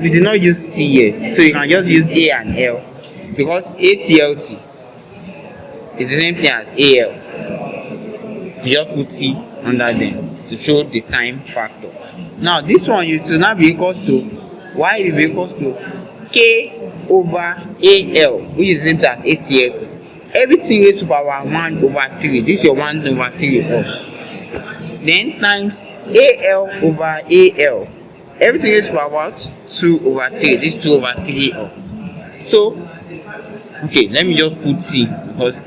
did not use T here, so you can just use A and L, because ATLT is the same thing as AL. You just put T under them to show the time factor. Now this one you will now be equals to Y will be equals to K over AL, which is the same thing as ATLT. Everything raised to power 1 over 3. This is your 1 over 3 up. Then times AL over AL. Everything raised to power what? 2 over 3. This is 2 over 3 up. So, okay, let me just put T, because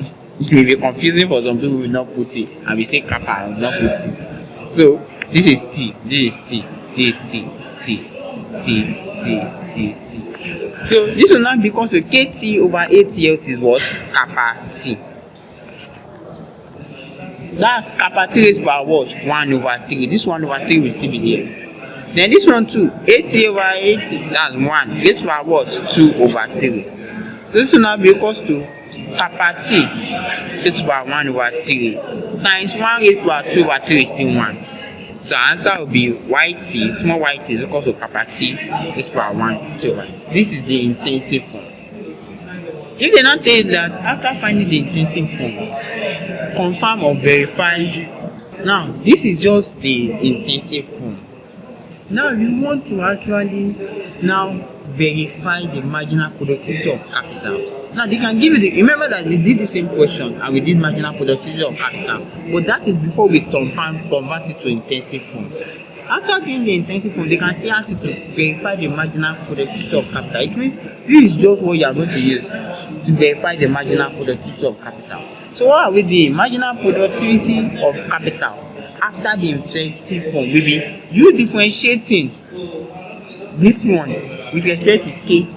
it may be confusing for some people who will not put T, and we say kappa and will not put T. So, this is T, this is T, this is T, T. So this will now become to KT over ATLT is what? Kappa T. That's kappa T raised by what? 1 over 3. This 1 over 3 will still be there. Then this one too, AT over AT, that's 1. Raised by what? 2 over 3. This will now be equals to kappa T raised by 1 over 3 times 1 raised by 2 over 3 is still 1. So answer will be YT, small yt is equal to kappa T raised by 1 to 1. This is the intensive form. If they not tell you that after finding the intensive form, confirm or verify. Now this is just the intensive form. Now we want to actually now verify the marginal productivity of capital. Now they can give you the, remember that we did the same question and we did marginal productivity of capital, but that is before we convert it to intensive form. After getting the intensive form, they can still ask you to verify the marginal productivity of capital. It means this is just what you are going to use to verify the marginal productivity of capital. So what are we doing? Marginal productivity of capital after the intensive form will be you differentiating this one with respect to K.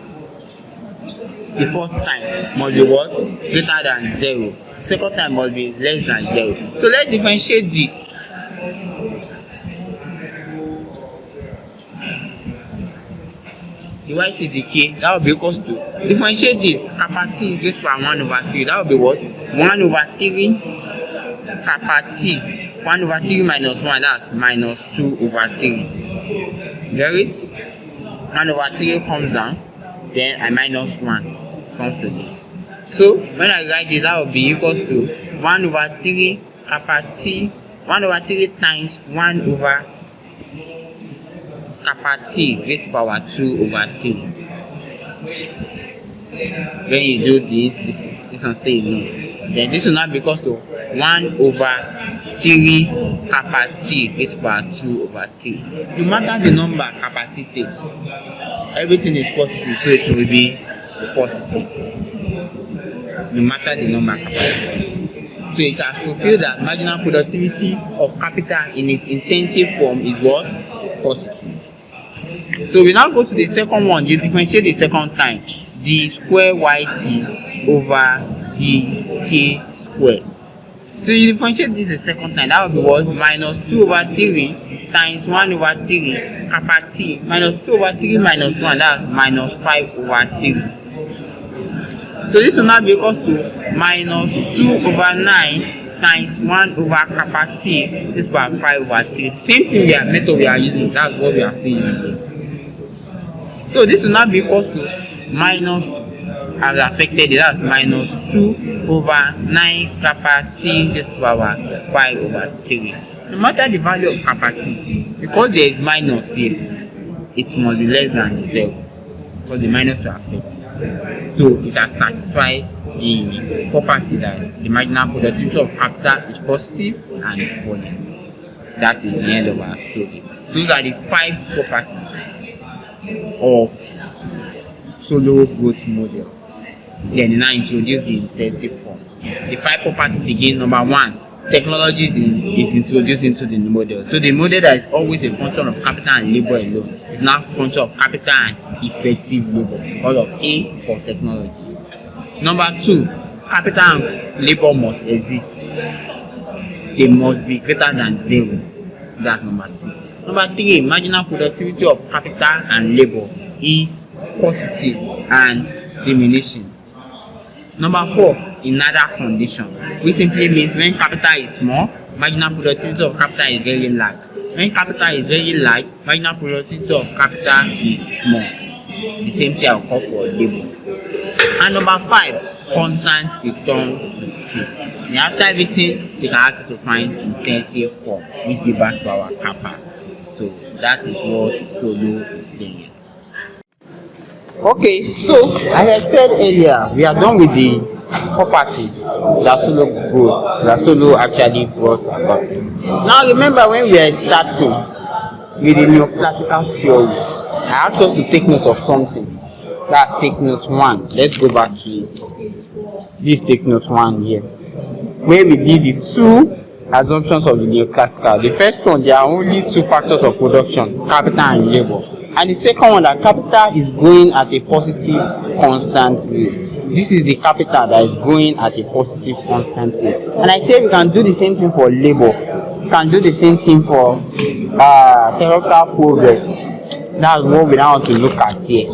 The first time must be what? Greater than 0. Second time must be less than 0. So let's differentiate this. The y to the k, that will be equals to, differentiate this, kappa t raised by 1 over 3, that will be what? 1 over 3 kappa t, 1 over 3 minus 1, that's minus 2 over 3. Get it? 1 over 3 comes down, then I minus 1 comes to this. So when I write this, that will be equals to 1 over 3 kappa t, 1 over 3 times 1 over kappa t raised to power 2 over 3. When you do this one stay alone. Then this will not be equals to 1 over 3 kappa t raised to power 2 over 3. No matter the number kappa t takes, everything is positive, so it will be positive. No matter the number kappa t takes. So it has fulfilled that marginal productivity of capital in its intensive form is what? Positive. So we now go to the second one. You differentiate the second time. D square yt over dk square. So you differentiate this the second time. That will be what? Minus 2 over 3 times 1 over 3 kappa t minus 2 over 3 minus 1. That's minus 5 over 3. So this will now be equals to minus 2 over 9 times 1 over kappa t. This is by 5 over 3. Same thing method we are using. That's what we are saying. So this will now be equals to minus, as affected, that's minus 2 over 9 kappa t. This is power 5 over 3. No matter the value of kappa t, because there is minus here, it must be less than 0. Because the minus will affect it. So it has satisfied the property that the marginal productivity of capital is positive and falling. That is the end of our story. Those are the 5 properties of Solow growth model. Then now introduce the intensive form. The 5 properties again. Number 1, technology is introduced into the model. So the model that is always a function of capital and labor alone is now a function of capital and effective labor. All of A for technology. Number 2, capital and labor must exist. They must be greater than 0. That's number 2. Number 3, marginal productivity of capital and labor is positive and diminishing. Number 4, in neither condition, which simply means when capital is small, marginal productivity of capital is very large. When capital is very large, marginal productivity of capital is small. The same thing will call for labor. And number 5, constant return to skill. And after everything, they can ask you to find intensive form, which be back to our kappa. So that is what Solow is saying. Okay, so as I said earlier, we are done with the properties that Solow actually brought about. Now remember when we are starting with the neoclassical theory, I asked us to take note of something. That's take note 1. Let's go back to it. This take note 1 here, where we did the 2 assumptions of the neoclassical. The first one, there are only 2 factors of production, capital and labor. And the second one, that capital is growing at a positive constant rate. This is the capital that is growing at a positive constant rate. And I say we can do the same thing for labor. We can do the same thing for theoretical progress. That's what we now want to look at here.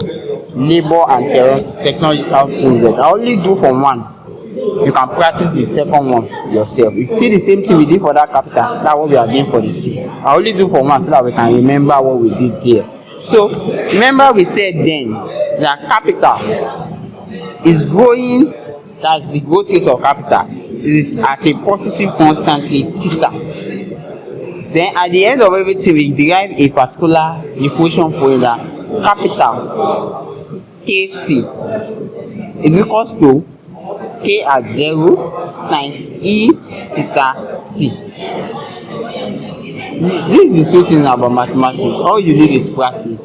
Labor and technological progress. I only do for one. You can practice the second one yourself. It's still the same thing we did for that capital. That's what we are doing for the 2. I only do for one so that we can remember what we did there. So remember we said then that capital is growing, that's the growth rate of capital, is at a positive constant rate theta. Then at the end of everything we derive a particular equation for that capital KT is equals to K at 0 times E theta T. This is the sweet thing about mathematics. All you need is practice.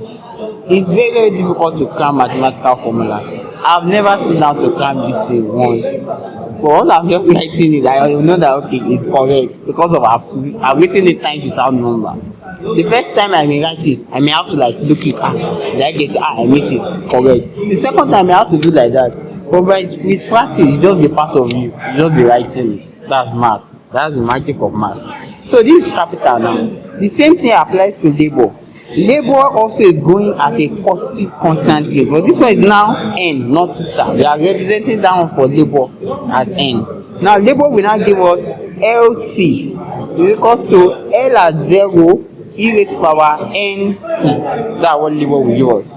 It's very, very difficult to cram mathematical formula. I've never seen how to cram this thing once. But all I'm just writing it, I know that okay, it's correct because of I've written it times without number. The first time I may write it, I may have to like look it. Did I get it? I miss it. Correct. The second time I have to do like that. But with practice, it just be part of you. You just be writing it. That's math. That's the magic of math. So this is capital now. The same thing applies to labor. Labor also is going at a positive constant rate, but this one is now n, not theta. We are representing that one for labor at n. Now labor will now give us LT is equals to L at 0 e raised to power nt. That's what labor will give us.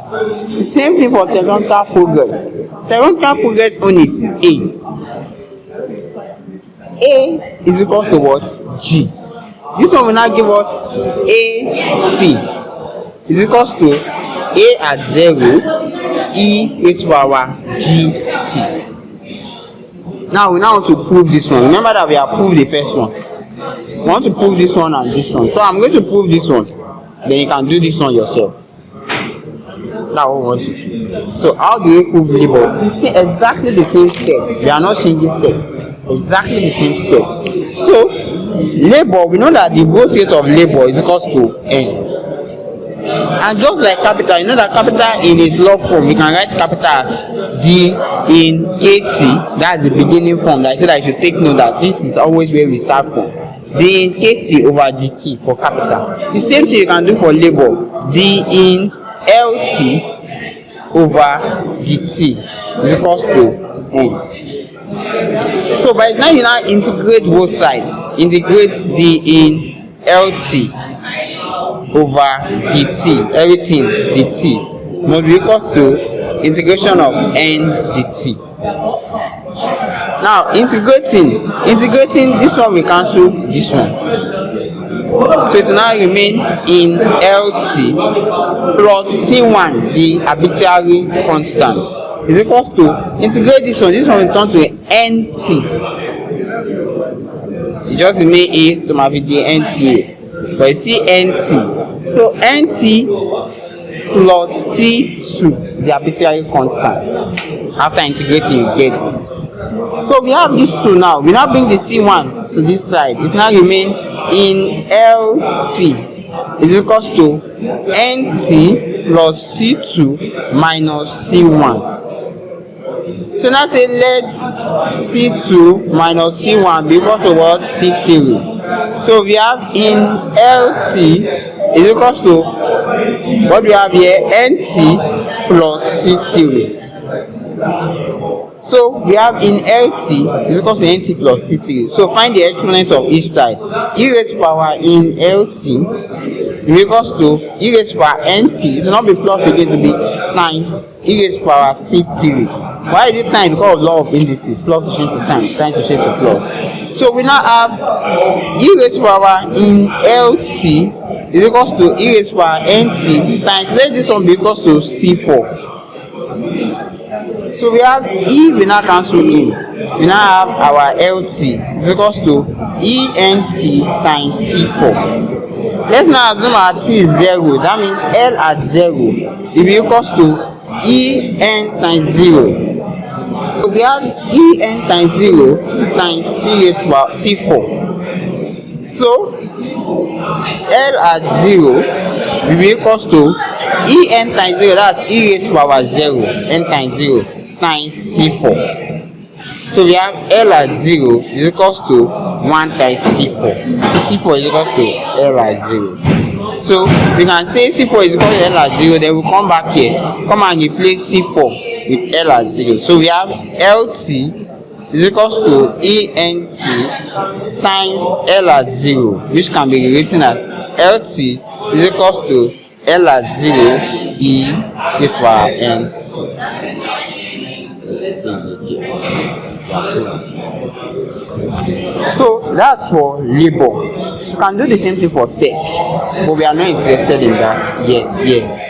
The same thing for technological progress. Technological progress only is A. A is equals to what? G. This one will now give us AC is equals to A at 0 e raised to power GT. Now we now want to prove this one. Remember that we have proved the first one. We want to prove this one and this one. So I'm going to prove this one. Then you can do this one yourself. That's what we want to do. So how do we prove labor? It's exactly the same step. We are not changing step. Exactly the same step. So labor, we know that the growth rate of labor is equals to n. And just like capital, you know that capital in its log form, we can write capital as D in KT. That's the beginning form. I said I should take note that this is always where we start from. D in KT over DT for capital. The same thing you can do for labor. D in LT over DT is equals to N. So by now you now integrate both sides. Integrate D in LT over dt, everything dt must be equal to integration of n dt. Now integrating this one, we cancel this one, so it will now remain in LT plus C1, the arbitrary constant, is equals to integrate this one will turn to NT. It just remain A to my the NT, but it's still NT. So NT plus C2, the arbitrary constant. After integrating, you get this. So we have these two now. We now bring the C1 to this side. It now remain in LC is equals to NT plus C2 minus C1. So now say let C2 minus C1 be equal to what? C3. So we have in LT is equals to what we have here, NT plus C3. So So we have in LT is equal to NT plus C3. So find the exponent of each side. E raised to power in LT is equals to E raised to power NT. It will not be plus again, to be times E raised to power C3. Why is it times? Because of law of indices. Plus is changed to times is changed to plus. So we now have E raised to power in LT is equals to E raised to power NT times, let this one be equals to C4. So we have E, we now cancel in. We now have our LT is equals to ENT times C4. Let's now assume our T is 0. That means L at 0 will be equals to EN times 0. So we have EN times 0 times C raised to power C4. So L at 0 will be equals to En times 0, that's E raised to power 0, N times 0 times C4. So we have L at 0 is equals to 1 times C4. So C4 is equals to L at 0. So we can say C4 is equal to L at 0, then we come back here, come and replace C4 with L at 0. So we have LT is equals to ENT times L at 0, which can be rewritten as LT is equals to L at 0 E raised to power NT. So that's for labor. You can do the same thing for tech, but we are not interested in that yet.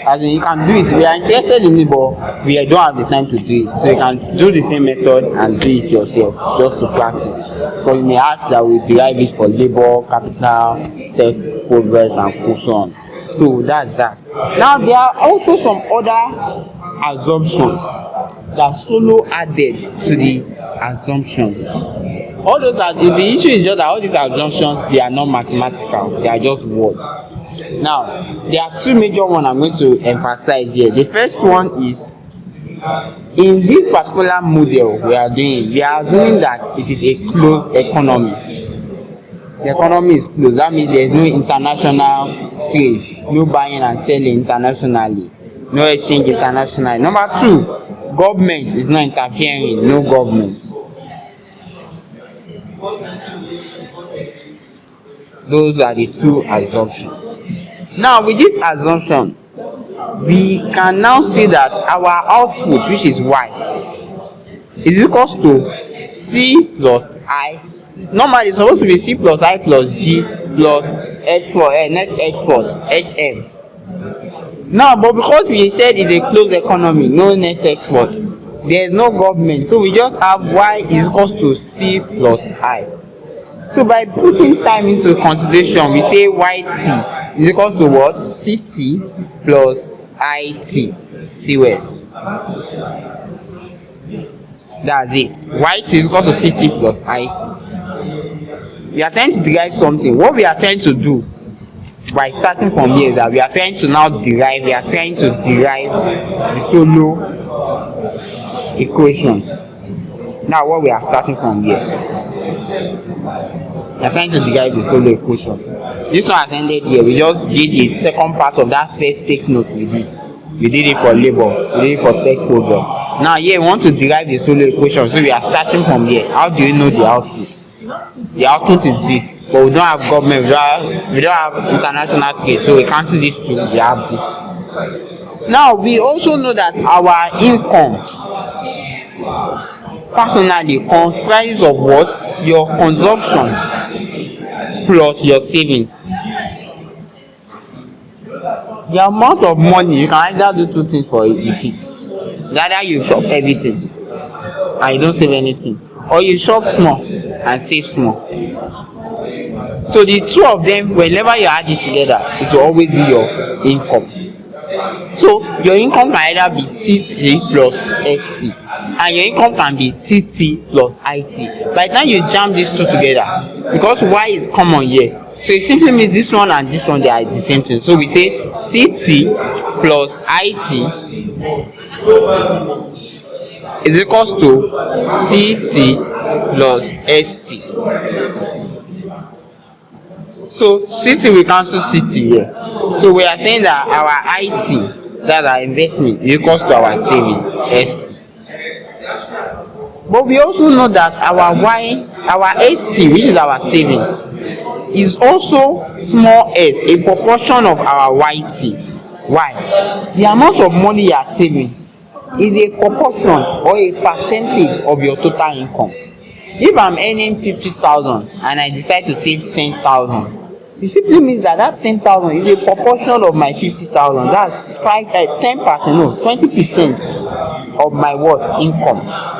As in, you can do it. We are interested in it, but we don't have the time to do it. So you can do the same method and do it yourself, just to practice. Because you may ask that we derive it for labor, capital, tech, progress, and so on. So that's that. Now there are also some other assumptions that Solow added to the assumptions. All those are the issue is just that all these assumptions, they are not mathematical, they are just words. Now there are two major ones I'm going to emphasize here. The first one is, in this particular model we are doing, we are assuming that it is a closed economy. The economy is closed. That means there is no international trade, no buying and selling internationally, no exchange internationally. Number two, government is not interfering, no government. Those are the two assumptions. Now with this assumption, we can now say that our output, which is y, is equals to C plus I. Normally it's supposed to be C plus I plus G plus net export HM. Now, but because we said it's a closed economy, no net export, there is no government, so we just have y is equals to C plus I. So by putting time into consideration, we say yt is equals to what? Ct plus it. COS. That's it. Yt is equals to Ct plus it. We are trying to derive something. What we are trying to do by starting from here is that we are trying to derive the Solow equation. Now what we are starting from here, we are trying to derive the Solow equation. This one has ended here. We just did the second part of that first take note we did. We did it for labor, we did it for tech progress. Now here we want to derive the Solow equation, so we are starting from here. How do you know the output? The output is this, but we don't have government, we don't have international trade, so we cancel these two, we have this. Now we also know that our income personally comprises of what? Your consumption plus your savings. The amount of money, you can either do two things for it. Either you shop everything and you don't save anything, or you shop small and save small. So the two of them, whenever you add it together, it will always be your income. So your income can either be CT plus ST, and your income can be CT plus IT. By the time you jam these two together, because Y is common here, so it simply means this one and this one, they are the same thing. So we say CT plus IT is equals to CT plus ST. So CT, we cancel CT here. So we are saying that our IT, that our investment, is equals to our saving ST. But we also know that our ST, which is our savings, is also small s, a proportion of our YT. Why? The amount of money you are saving is a proportion or a percentage of your total income. If I'm earning 50,000 and I decide to save 10,000, it simply means that 10,000 is a proportion of my 50,000. That's 10%, no, 20% of my what? Income.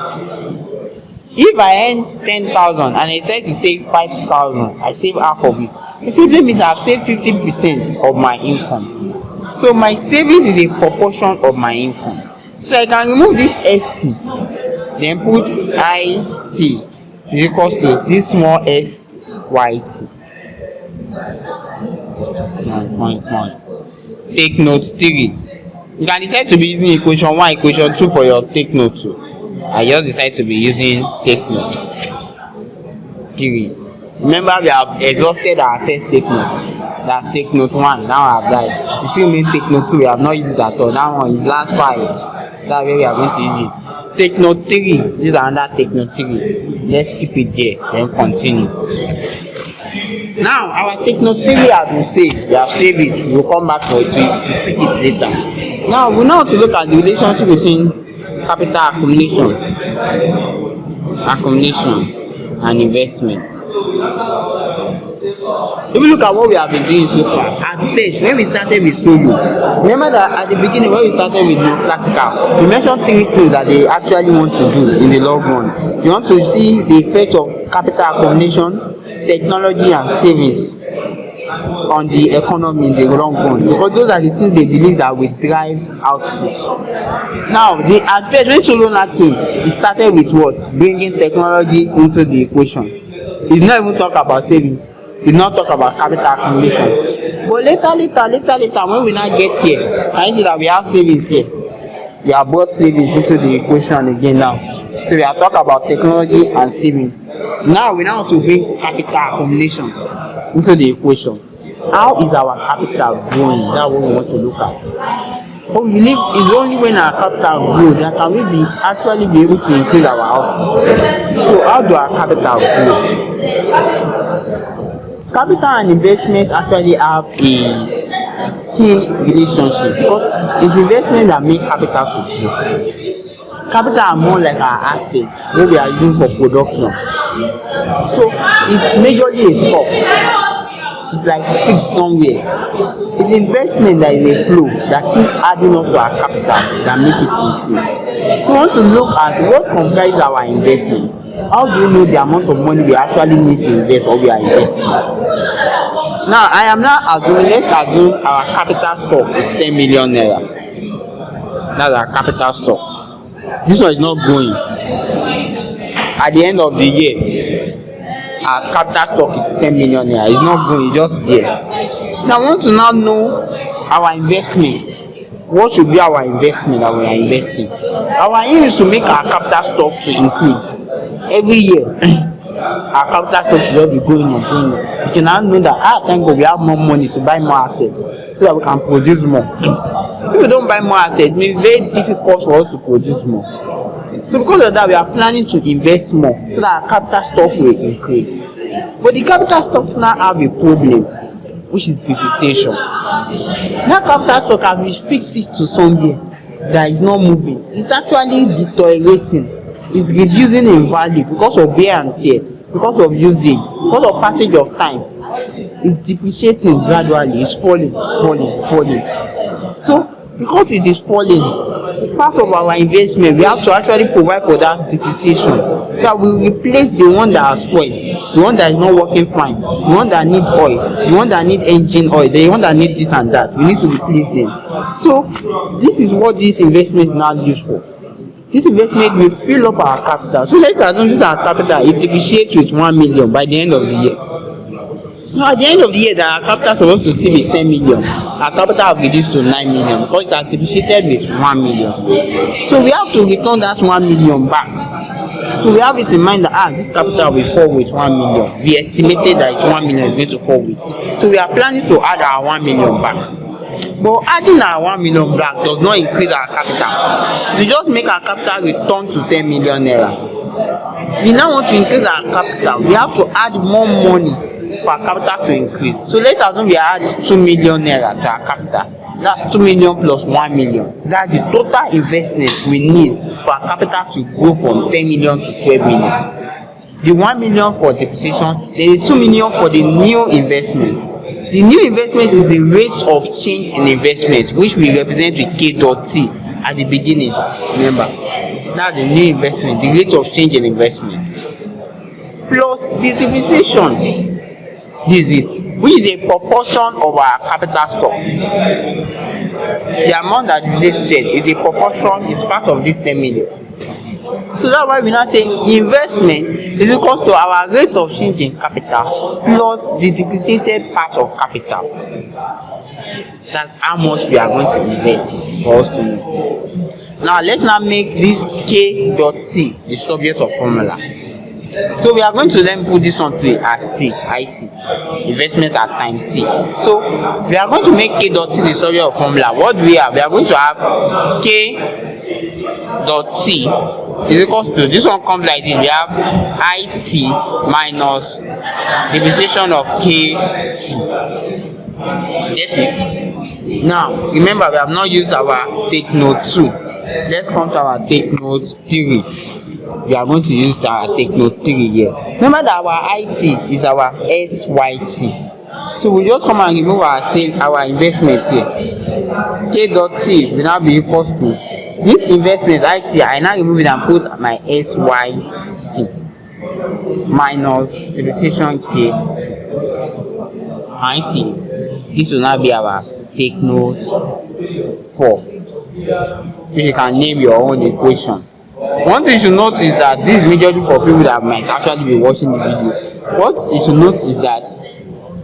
If I earn 10,000 and I decide to save 5,000, I save half of it. It simply means I've saved 50% of my income. So my savings is a proportion of my income. So I can remove this ST, then put IT is equals to this small s YT. Take note 3. You can decide to be using equation 1, equation 2 for your take note 2. I just decide to be using take note 3. Remember, we have exhausted our first take note. That's take note 1. Now I've died. We still made take note 2. We have not used it at all. That one is last 5. That's where we are going to use it. Take note 3. This is another take note 3. Let's keep it there, then continue. Now our take note 3 has been saved. We have saved it. We'll come back for it to pick it later. Now we know how to look at the relationship between capital accumulation and investment. If you look at what we have been doing so far, at first when we started with Solow, remember that at the beginning when we started with Neoclassicals, we mentioned 3 things that they actually want to do in the long run. You want to see the effect of capital accumulation, technology and savings on the economy in the long run, because those are the things they believe that will drive output. Now at first when Solow came, he started with what? Bringing technology into the equation. He did not even talk about savings. He did not talk about capital accumulation. But later, when we now get here, I see that we have savings here. We have brought savings into the equation again now. So we are talking about technology and savings. Now we now want to bring capital accumulation into the equation. How is our capital growing? That's what we want to look at. But we believe it's only when our capital grows that can we actually be able to increase our output. So how do our capital grow? Capital and investment actually have a key relationship, because it's investment that make capital to grow. Capital are more like our assets what we are using for production. So it's majorly a stock. It's like fixed somewhere. It's investment that is a flow that keeps adding up to our capital that make it increase. We want to look at what comprises our investment. How do we know the amount of money we actually need to invest or we are investing? Now I am now assuming, let's assume our capital stock is 10 million naira. That's our capital stock. This one is not growing. At the end of the year, our capital stock is 10 million naira. It's not growing, it's just there. Now I want to now know our investments. What should be our investment that we are investing? Our aim is to make our capital stock to increase every year. Our capital stock should just be going up. We can now know that thank God we have more money to buy more assets so that we can produce more. If we don't buy more assets, it may be very difficult for us to produce more. So because of that, we are planning to invest more so that our capital stock will increase. But the capital stock now have a problem, which is depreciation. That capital stock, as we fix it to somewhere that is not moving, it's actually deteriorating. It's reducing in value because of wear and tear, because of usage, because of passage of time. It's depreciating gradually. It's falling. So because it is falling, it's part of our investment. We have to actually provide for that depreciation. That we replace the one that has spoiled, the one that is not working fine, the one that need oil, the one that need engine oil, the one that need this and that. We need to replace them. So this is what this investment is now used for. This investment will fill up our capital. So let's assume this is our capital. It depreciates with 1 million by the end of the year. Now at the end of the year, our capital is supposed to still be 10 million. Our capital will reduce to 9 million because it has depreciated with 1 million. So we have to return that 1 million back. So we have it in mind that this capital will fall with 1 million. We estimated that it's 1 million is going to fall with. So we are planning to add our 1 million back. But adding our 1 million back does not increase our capital. It just make our capital return to 10 million naira. we now want to increase our capital, we have to add more money for our capital to increase. So let's assume we add 2 million naira to our capital. That's 2 million plus 1 million. That's the total investment we need for our capital to go from 10 million to 12 million. The 1 million for depreciation, then the 2 million for the new investment. The new investment is the rate of change in investment, which we represent with K dot T at the beginning. Remember, that's the new investment, the rate of change in investment. Plus the depreciation, this is it, which is a proportion of our capital stock. The amount that is depreciated is a proportion, is part of this 10 million. So that's why we now say investment is equal to our rate of change in capital plus the depreciated part of capital. That's how much we are going to invest for us to know. Now let's now make this K dot T the subject of formula. So we are going to then put this one to it as T, IT, investment at time T. So we are going to make K dot T the subject of formula. What do we have? We are going to have K dot T is equals to, this one comes like this, we have IT minus depreciation of KT. Get it? Now remember, we have not used our take note 2. Let's come to our take note 3. We are going to use our take note 3 here. Remember that our IT is our SYT. So we just come and remove our investment here. K dot T will now be equals to this investment IT. I now remove it and put my SYT minus depreciation KT. Can you see it? This will now be our take note 4, which you can name your own equation. One thing you should note is that this is majorly for people that might actually be watching the video. What you should note is that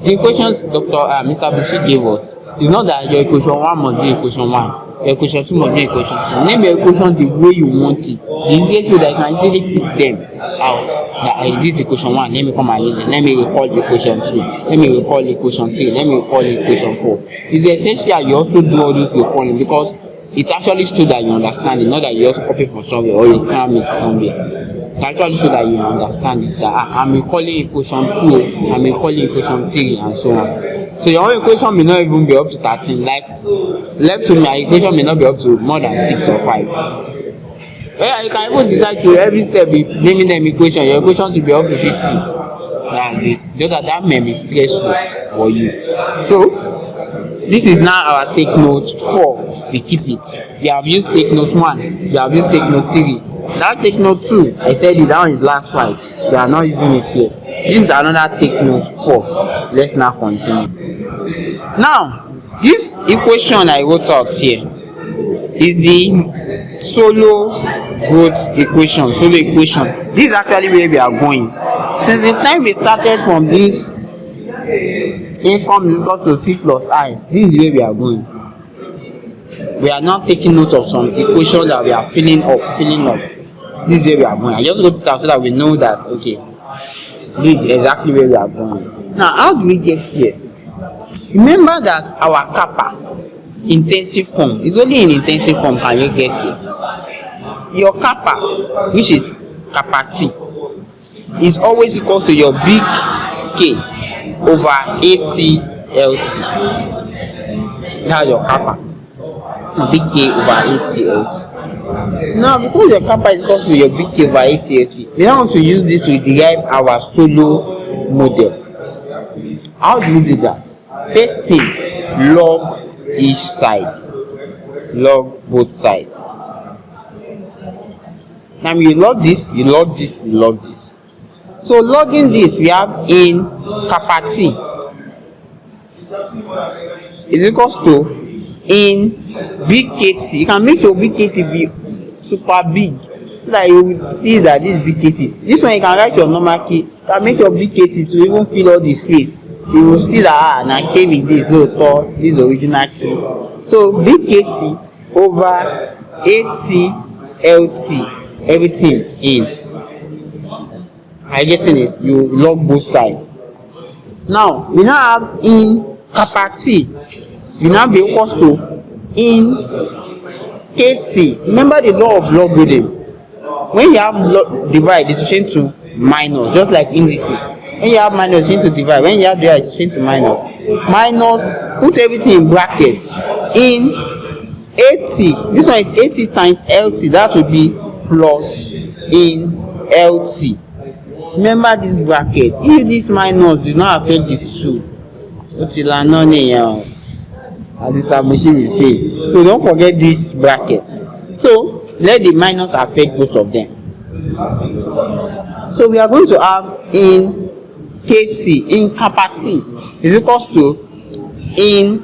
the equations Mr. Bushi gave us is not that your equation 1 must be equation 1, your equation 2 must be equation 2. Name your equation the way you want it. The easiest way that you can easily pick them out. That this equation 1, let me come and use it. Let me recall equation 2. Let me recall equation 3. Let me recall equation 4. It's essential you also do all this recalling, because it actually shows that you understand it, not that you just copy from somewhere or you cram it somewhere. It actually shows that you understand it, that I'm recalling equation 2, I'm recalling equation 3, and so on. So your own equation may not even be up to 13. Like, left to me, my equation may not be up to more than 6 or 5. Yeah, you can even decide to every step be naming them equation. Your equation should be up to 50. That's it. Just that may be stressful for you. So this is now our take note 4. We keep it. We have used take note 1. We have used take note 3. That take note 2, I said it, that one is last 5. We are not using it yet. This is another take note 4. Let's now continue. Now, this equation I wrote out here is the Solow growth equation. Solow equation. This is actually where we are going. Since the time we started from this income is equal to C plus I, this is where we are going. We are now taking note of some equations that we are filling up. This is where we are going. I just wrote it out so that we know that, okay, this is exactly where we are going. Now, how do we get here? Remember that our kappa, intensive form, is only in intensive form can you get here. Your kappa, which is kappa T, is always equal to your big K over ATLT. That's your kappa. Big K over ATLT. Now, because your kappa is equal to your big K over ATLT, we now want to use this to derive our Solow model. How do you do that? First thing, log each side. Log both sides. Now, you log this, you log this, you log this. So logging this, we have in kappa T is equals to in big KT. You can make your big KT be super big so that you will see that this big KT. This one you can write your normal K. You can make your big KT to even fill all the space. You will see that now K with this low tall, this original K. So big KT over ATLT, everything in. I getting it. You log both sides. Now we now have in kappa T. We now be equals to in KT. Remember the law of logarithm. when you have divide, it's changed to minus, just like indices. When you have minus, it's changed to divide. When you have divide, it's changed to minus. Minus, put everything in bracket. In 80, this one is 80 times LT, that would be plus in LT. Remember this bracket. If this minus do not affect the 2, as Mr. Mushi will say. So don't forget this bracket. So let the minus affect both of them. So we are going to have in KT, in kappa T is equals to in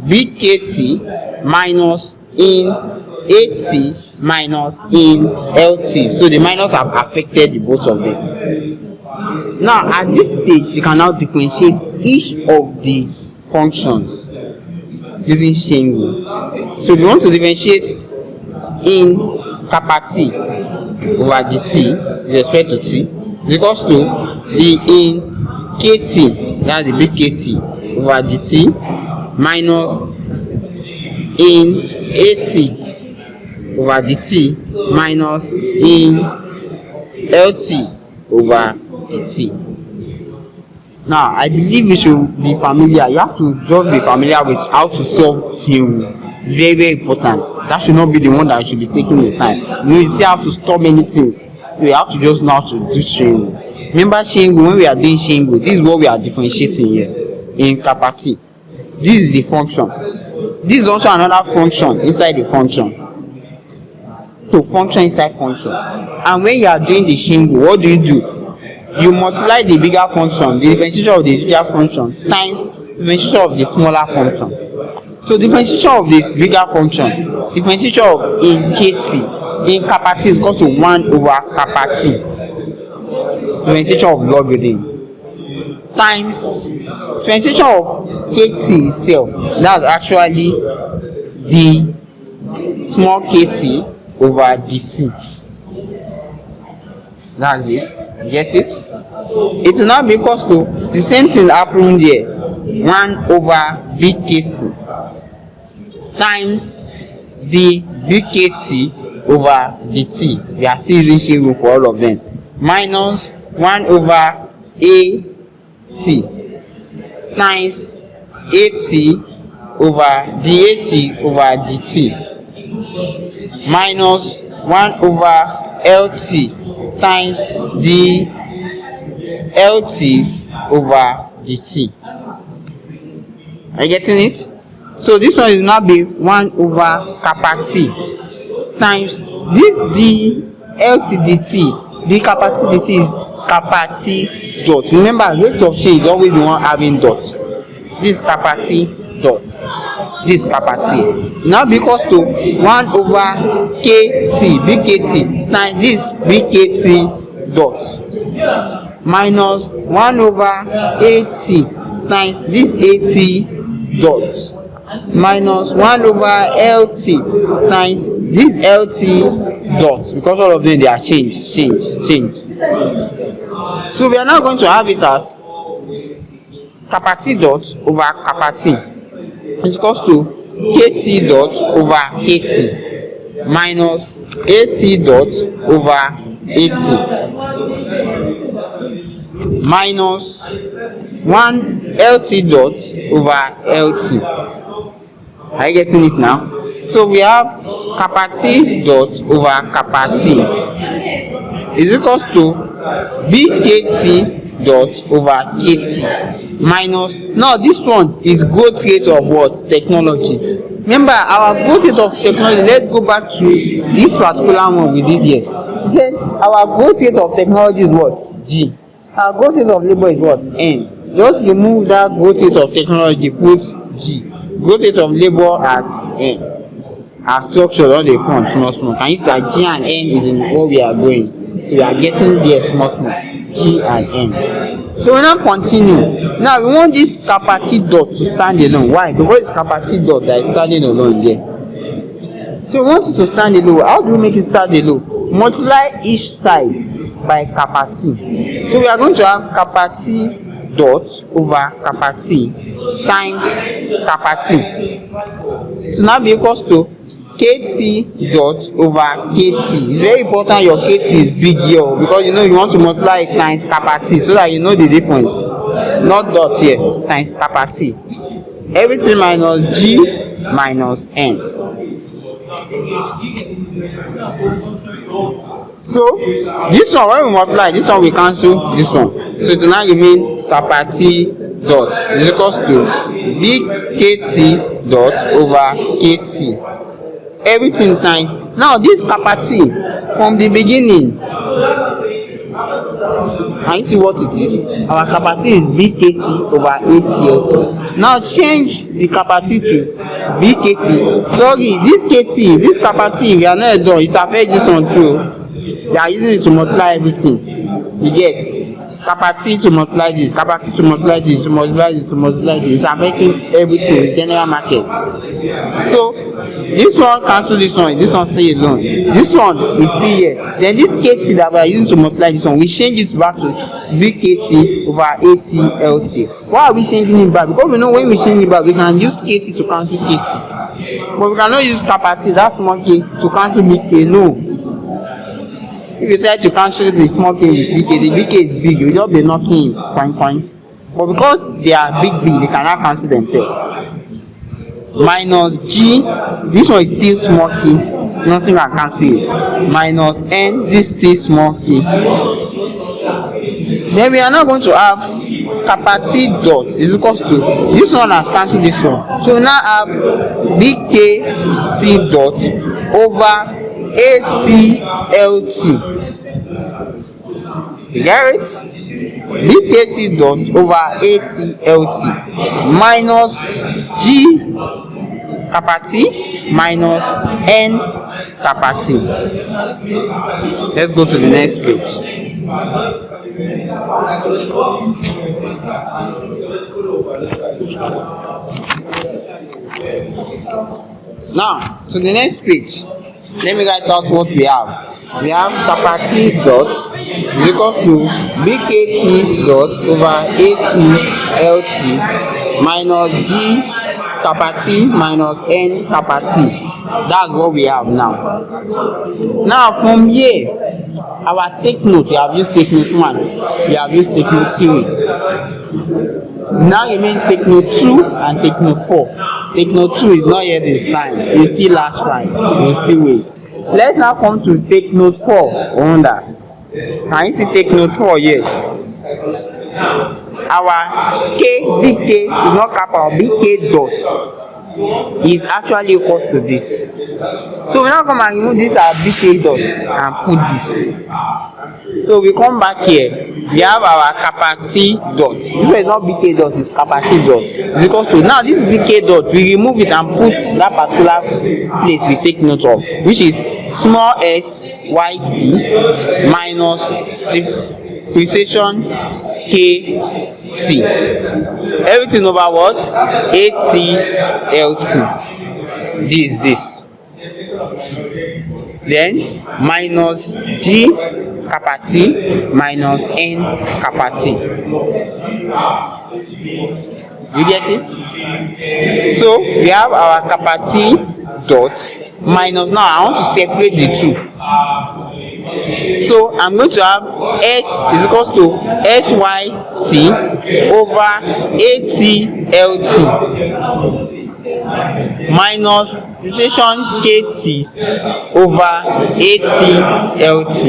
BKT minus in AT minus in LT. So the minus have affected the both of them. Now at this stage, you can now differentiate each of the functions using chain rule. So we want to differentiate in kappa T over dt with respect to t is equals to the in KT, that's the big KT, over dt minus in AT over dt minus in LT over dt. Now, I believe you should be familiar. You have to just be familiar with how to solve chain rule. Very, very important. That should not be the one that should be taking your time. You still have to store many things. So you have to just know how to do chain rule. Remember chain rule, when we are doing chain rule, this is what we are differentiating here in kappa T. This is the function. This is also another function inside the function. So function inside function. And when you are doing the chain rule, what do? You multiply the bigger function, the differentiation of the bigger function, times the differentiation of the smaller function. So differentiation of the bigger function, differentiation of in KT, in kappa T is equal to 1 over kappa T. Differentiation of logarithm. Times differentiation of KT itself, that's actually the small kt over dt. That's it. Get it? It will now be equals to the same thing happened here. 1 over big kt times the big kt over dt. We are still using chain rule for all of them. Minus 1 over at times at over dat over dt minus 1 over lt times the lt over dt. Are you getting it? So this one will now be 1 over kappa t times this the lt dt. The kappa t dt is kappa t dot. Remember, rate of change is always the one having dot. This kappa t dot. This kappa t. Now because to 1 over kt, big kt, times this big kt dot. Minus 1 over at times this at dot. Minus 1 over lt times this lt dot. Because all of them they are change. So we are now going to have it as kappa t dot over kappa t is equals to kt dot over kt minus at dot over at minus 1 lt dot over lt. Are you getting it now? So we have kappa t dot over kappa t is equals to bkt dot over kt minus, now this one is growth rate of what? Technology. Remember our growth rate of technology, let's go back to this particular one we did here. He said our growth rate of technology is what? G. Our growth rate of labor is what? N. Just remove that growth rate of technology, put G. Growth rate of labor as N. Our structure on the front, small. Can you see that G and N is in where we are going? So we are getting there small. G and N. So we now continue. Now we want this kappa t dot to stand alone. Why? Because it's kappa t dot that is standing alone there. So we want it to stand alone. How do we make it stand alone? Multiply each side by kappa t. So we are going to have kappa t dot over kappa t times kappa t. So now be equals to kt dot over kt. It's very important your kt is big here, because you want to multiply it times kappa t, so that you know the difference. Not dot here, times kappa t. Everything minus g minus n. So this one, when we multiply this one, we cancel this one, so it will now remain kappa t dot is equals to bkt dot over kt. Everything times, now this kappa t from the beginning, can you see what it is? Our kappa t is bkt over atlt. Now change the kappa t to bkt. Sorry, this kappa t, we are not done, it affects this one too. They are using it to multiply everything. You get kappa t to multiply this, kappa t to multiply this, to multiply this, to multiply this. It's affecting everything with general market. So this one cancel this one stay alone. This one is still here. Then this kt that we are using to multiply this one, we change it back to bkt over atlt. Why are we changing it back? Because we know when we change it back, we can use kt to cancel kt, but we cannot use kappa t, that small k, to cancel big K. No. If you try to cancel the small k with bk, the bk is big, you will just be knocking coin. But because they are big, they cannot cancel themselves. Minus g, this one is still small k, nothing can cancel it. Minus n, this is still small k. Then we are now going to have kappa t dot is equals to, this one has cancelled this one, so we now have bkt dot over atlt. You get it? bkt dot over atlt minus g kappa t minus n kappa t. Let's go to the next page. Now to the next page. Let me write out what we have. We have kappa t dot is equals to bkt dot over atlt minus g kappa t minus n kappa t. That's what we have now. Now from here, our take note, we have used take note 1, we have used take note 3. Now you mean take note 2 and take note 4. Take note 2 is not yet this time, it's still last time, we'll still wait. Let's now come to take note 4. Wonder, can you see take note 4 here? Our k, big K is not kappa, or big K dot is actually equals to this. So we now come and remove this our big K dot and put this. So we come back here, we have our kappa t dot. This one is not big K dot, it's kappa t dot. It's equals to, now this big K dot, we remove it and put that particular place we take note of, which is small s yt minus the precision k t. Everything over what? atlt. This. Then minus g kappa t minus n kappa t. You get it? So we have our kappa t dot minus, now I want to separate the two. So I'm going to have s is equals to syt over atlt minus precision kt over atlt.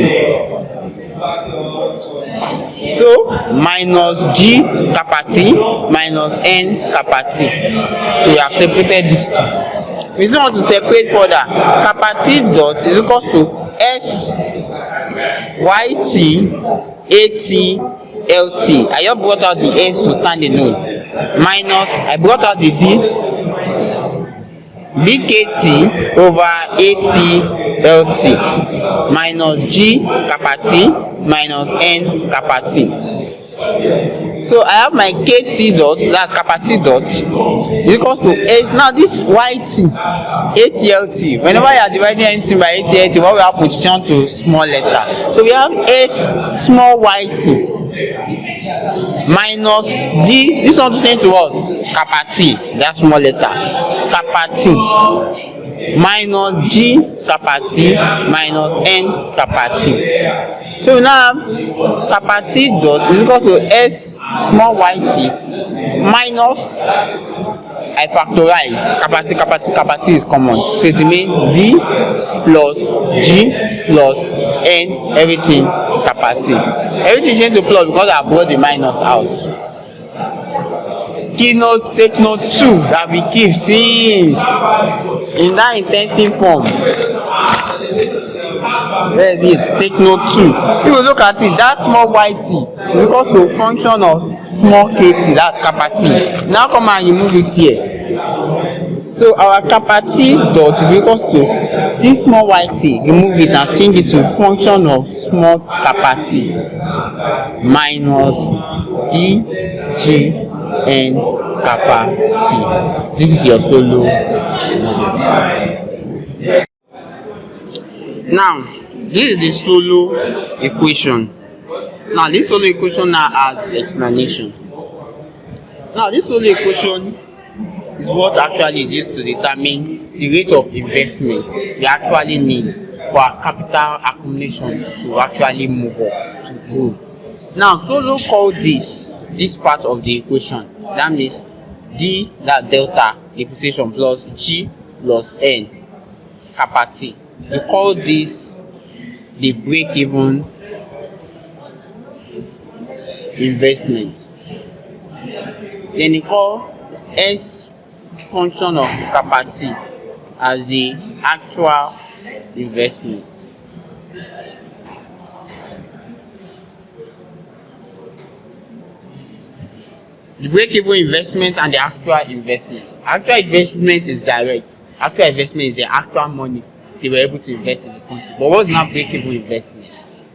So minus g kappa t minus n kappa t. So we have separated these two. We still want to separate further. Kappa t dot is equals to s yt atlt. I just brought out the s to stand alone. Minus, I brought out the d, bkt over atlt minus g kappa t minus n kappa t. So I have my kt dot, that's kappa t dot, is equals to s. Now this yt, atlt, whenever you are dividing anything by atlt, what we have to change to small letter. So we have s small yt minus d, this one to change to us, kappa t, that small letter, kappa t minus G kappa T minus N kappa T. So we now have kappa T dot is equal to S small yt minus, I factorize kappa T is common, so it means D plus G plus N, everything kappa T. Everything change to plus because I brought the minus out. Keynote, take note 2 that we keep since in that intensive form. Where is it? Take note 2. If you look at it, that small yt is equal to a function of small kt, that's kappa T. Now come and remove it here. So our kappa T dot will be equal to this small yt, remove it and change it to a function of small kappa T minus D, G, N kappa T. This is your Solow model. Now, this is the Solow equation. Now, this Solow equation now has explanation. Now, this Solow equation is what actually is used to determine the rate of investment we actually need for our capital accumulation to actually move up, to grow. Now, Solow called this part of the equation, that means D, that delta depreciation, plus G plus N kappa T. We call this the break-even investment. Then we call S function of kappa T as the actual investment. The break-even investment and the actual investment. Actual investment is direct. Actual investment is the actual money they were able to invest in the country. But what's not break-even investment?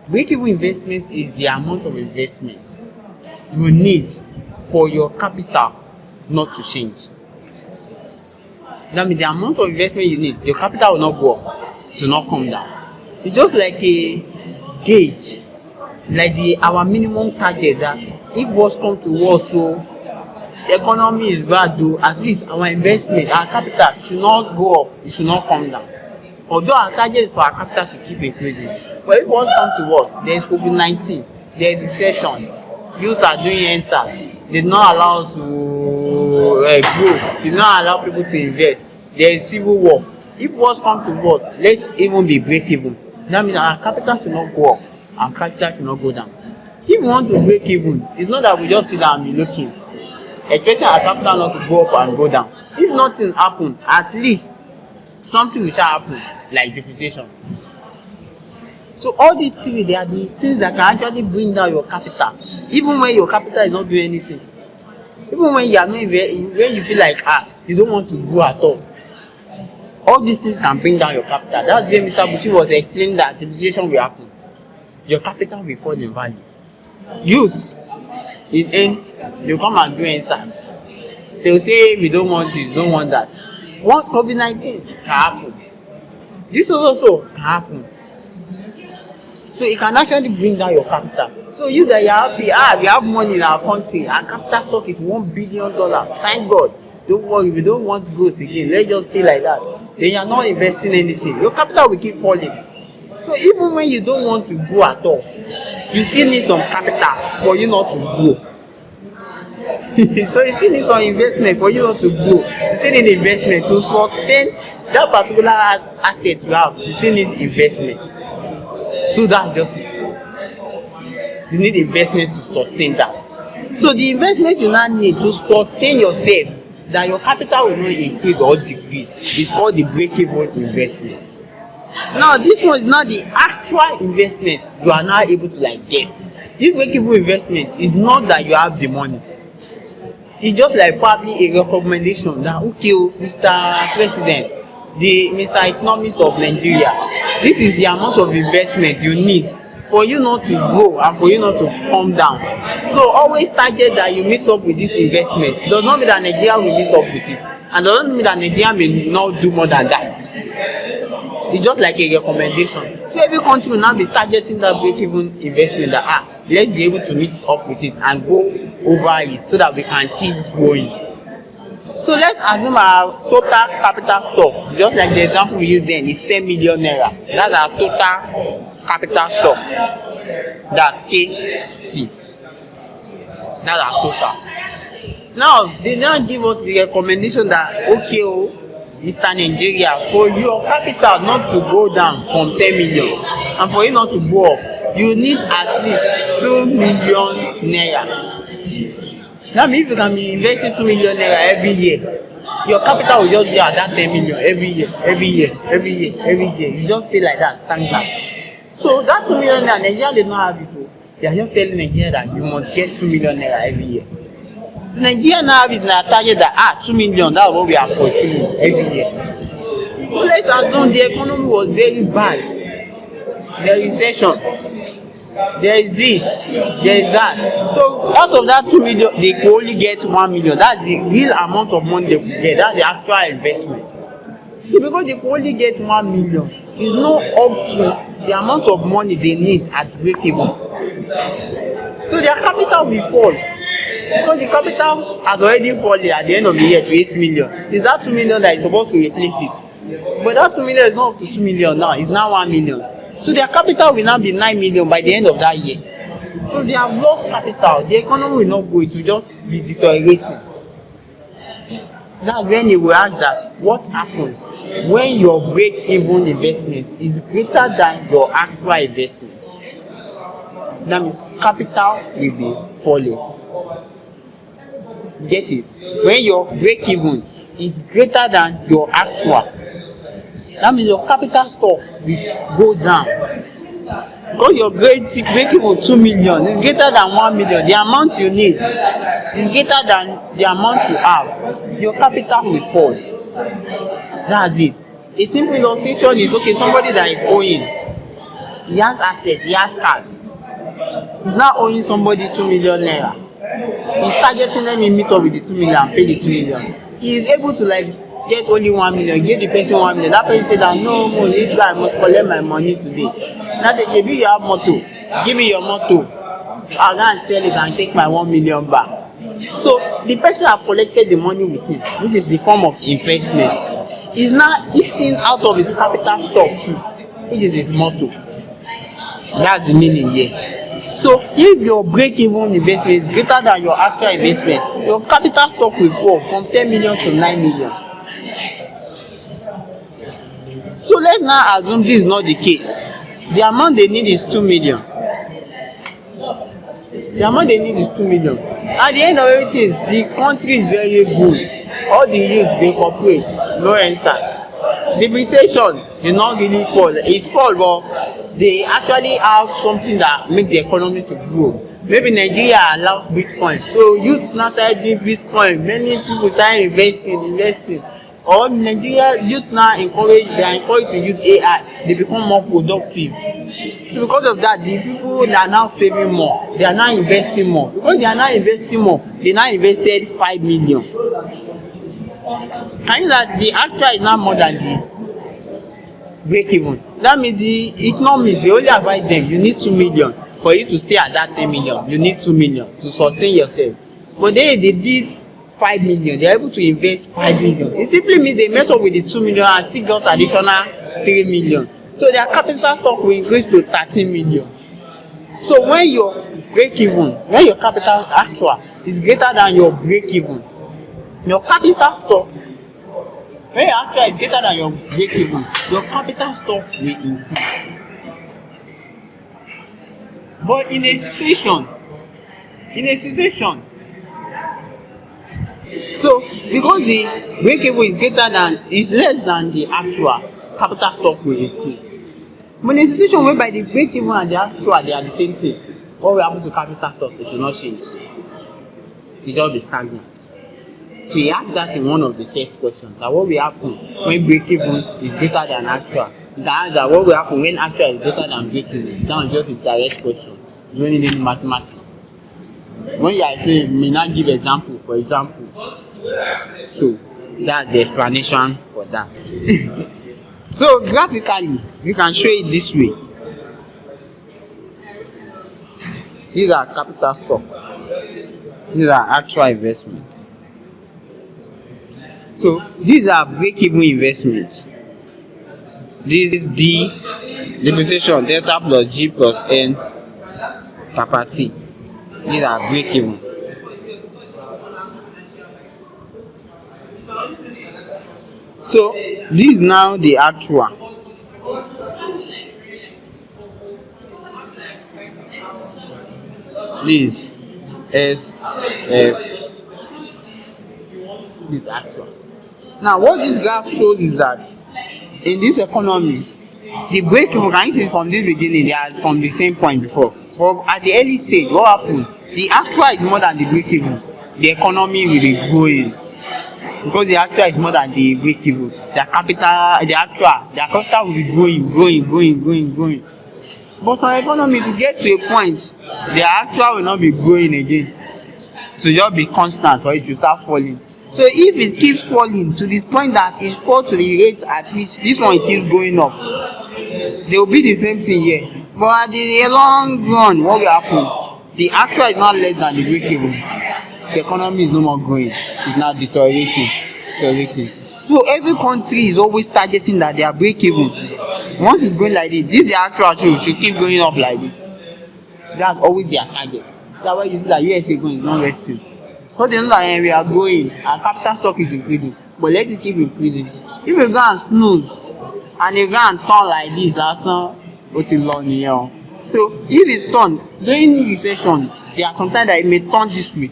Break-even investment is the amount of investment you need for your capital not to change. That means the amount of investment you need, your capital will not go up, it will not come down. It's just like a gauge, like our minimum target, that if what's come to us, so the economy is bad though, at least our investment, our capital should not go up, it should not come down. Although our target is for our capital to keep increasing. But if what's come to us, there is COVID-19, there is recession, youth are doing NSAS, they do not allow us to grow, they do not allow people to invest, there is civil war. If what's come to us, let's even be break-even. That means our capital should not go up, our capital should not go down. If we want to break even, it's not that we just sit down and be looking, expecting our capital not to go up and go down. If nothing happens, at least something will happen, like depreciation. So all these three, they are the things that can actually bring down your capital, even when your capital is not doing anything. Even when you are not when you feel like you don't want to grow at all. All these things can bring down your capital. That's where Mr. Bushi was explaining that depreciation will happen. Your capital will fall in value. Youth, in end, you come and do answers. They will say we don't want this, don't want that. What COVID-19 can happen. This also can happen. So it can actually bring down your capital. So you that you are happy, we have money in our country, our capital stock is $1 billion. Thank God. Don't worry, we don't want growth again. Let's just stay like that. Then you are not investing anything. Your capital will keep falling. So even when you don't want to grow at all, you still need some capital for you not to grow. So you still need some investment for you not to grow. You still need investment to sustain that particular asset you have. You still need investment. So that's just it. You need investment to sustain that. So the investment you now need to sustain yourself, that your capital will not increase or decrease, is called the break-even investment. Now this one is not the actual investment you are now able to get. This break-even investment is not that you have the money. It's just like probably a recommendation that, okay, Mr. President, the Mr. Economist of Nigeria, this is the amount of investment you need for you not to grow and for you not to come down. So always target that you meet up with this investment. Does not mean that Nigeria will meet up with it, and doesn't mean that Nigeria may not do more than that. It's just like a recommendation. So every country will now be targeting that break-even investment, that let's be able to meet up with it and go over it so that we can keep growing. So So let's assume our total capital stock, just like the example we used then, is 10 million naira. That's our total capital stock. That's KT. That's our total. Now, they now give us the recommendation that, okay, oh, Mr. Nigeria, for your capital not to go down from 10 million and for it not to go up, you need at least 2 million naira. That means if you can be investing 2 million naira every year, your capital will just be at that 10 million every year. You just stay like that, thank that. So that 2 million naira, Nigeria did not have it. They are just telling Nigeria that you must get 2 million naira every year. So Nigeria now have is a target that 2 million, that's what we are pursuing every year. So let's assume the economy was very bad. There is recession, there is this, there is that. So out of that 2 million, they could only get 1 million. That's the real amount of money they could get. That's the actual investment. So because they could only get 1 million, it's not up to the amount of money they need at break-even. So their capital will fall. Because the capital has already fallen at the end of the year to 8 million. It's that 2 million that is supposed to replace it. But that 2 million is not up to 2 million now. It's now 1 million. So their capital will now be 9 million by the end of that year. So they have lost capital. The economy will not go. It will just be deteriorating. That's when you will ask that, what happens when your break-even investment is greater than your actual investment? That means capital will be falling. Get it? When your break-even is greater than your actual, that means your capital stock will go down. Because your break-even 2 million is greater than 1 million. The amount you need is greater than the amount you have. Your capital will fall. That's it. A simple illustration is, okay, somebody that is owing, he has assets, he has cash. He's now owing somebody 2 million naira. He's targeting them in meet up with the 2 million and pay the 2 million. He is able to get only 1 million, give the person 1 million. That person said that no, this guy must collect my money today. And I said, if you have motor, give me your motor. I'll go and sell it and take my 1 million back. So the person have collected the money with him, which is the form of investment, is now eating out of his capital stock too, which is his motor. That's the meaning here. So if your break-even investment is greater than your actual investment, your capital stock will fall from 10 million to 9 million. So let's now assume this is not the case. The amount they need is 2 million. The amount they need is 2 million. At the end of everything, the country is very good. All the youth, they cooperate, no answer. The recession did not really fall. It fall, but they actually have something that make the economy to grow. Maybe Nigeria allow Bitcoin. So youth now started doing Bitcoin. Many people started investing. Or Nigeria youth now they are encouraged to use AI. They become more productive. So because of that, the people that are now saving more, they are now investing more. Because they are now investing more, they now invested 5 million. Can you that the actual is now more than the break-even? That means the economists, they only advise them, you need 2 million. For you to stay at that 10 million, you need 2 million to sustain yourself. But they did 5 million. They are able to invest 5 million. It simply means they met up with the 2 million and still got additional 3 million. So their capital stock will increase to 13 million. So when your break-even, when your capital actual is greater than your break-even, your capital stock, when your actual is greater than your break-even, your capital stock will increase. But in a situation, so because the break-even is less than the actual, capital stock will increase. But in a situation whereby the break-even and the actual they are the same thing, what will happen to capital stock? It will not change. It will just be stagnant. So he asked that in one of the test questions, that what will happen when break-even is greater than actual? That what will happen when actual is greater than break-even? That was just a direct question. You don't need any mathematics. When you are saying, you may not give example, for example. So that's the explanation for that. So graphically, we can show it this way. These are capital stock. These are actual investments. So these are break-even investments. This is D depreciation delta plus G plus N kappa T. These are break-even. So this is now the actual. This S F. This actual. Now what this graph shows is that in this economy, the break-even, can you see from this beginning, they are from the same point before. But at the early stage, what happened? The actual is more than the break-even. The economy will be growing because the actual is more than the break-even. Their capital will be growing. But some economy, to get to a point, the actual will not be growing again. So just be constant for it to start falling. So if it keeps falling to this point that it falls to the rate at which this one keeps going up, they will be the same thing here. But at the long run, what will happen? The actual is not less than the break-even. The economy is no more growing. It's now deteriorating. So every country is always targeting that they are break-even. Once it's going like this the actual should keep going up like this. That's always their target. That's why you see that USA is not resting. Because they know that we are growing, our capital stock is increasing, but let it keep increasing. If you go and snooze and you go and turn like this, that's not what is long here. So if it's turned during recession, there are sometimes that it may turn this way.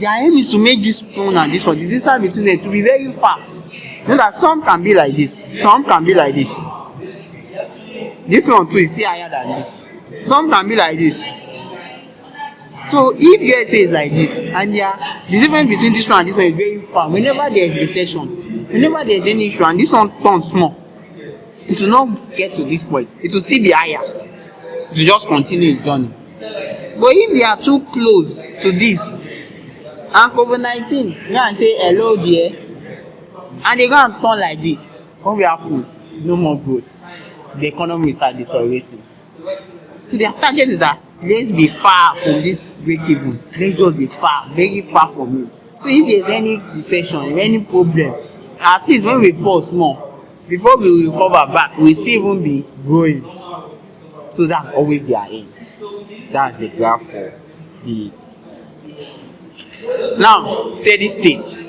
Their aim is to make this tone and this one, the distance between them to be very far. You know that some can be like this, some can be like this. This one too is still higher than this. Some can be like this. So if USA is like this, and the difference between this one and this one is very far, whenever there is recession, whenever there is any issue and this one turns small, it will not get to this point. It will still be higher. It will just continue its journey. But if they are too close to this, and COVID-19, go and say hello there, and they go and turn like this, what will happen? No more growth. The economy will start deteriorating. So their target is that let's be far from this break-even. Let's just be far, very far from it. So if there's any recession, any problem, at least when we fall small, before we recover back, we'll still even be growing. So that's always their aim. That's the graph for the. Now, steady state.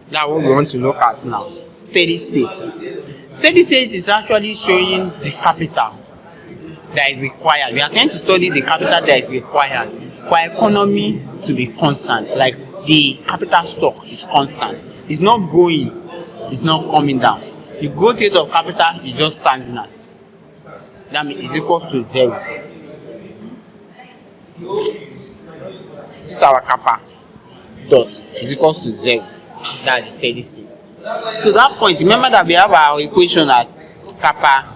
That's what we want to look at now. Steady state. Steady state is actually showing the capital that is required. We are trying to study the capital that is required for economy to be constant. Like the capital stock is constant. It's not growing. It's not coming down. The growth rate of capital is just standing at. That means it's equals to 0. This is our kappa dot is equals to 0. That's the steady state. So that point, remember that we have our equation as kappa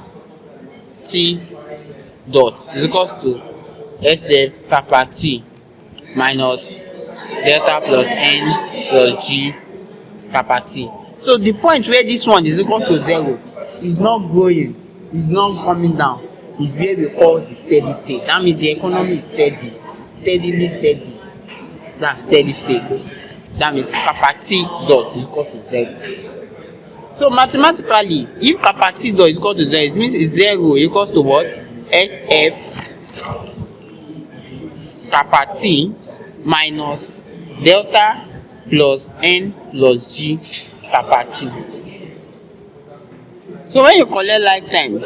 t dot is equals to SF kappa t minus delta plus n plus g kappa t. So the point where this one is equal to 0 is not growing, is not coming down, is where we call the steady state. That means the economy is steady, steadily steady. That's steady state. That means kappa t dot is equal to 0. So mathematically, if kappa t dot is equal to 0, it means 0 equals to what? SF kappa t minus delta plus n plus g kappa t. So when you collect lifetimes,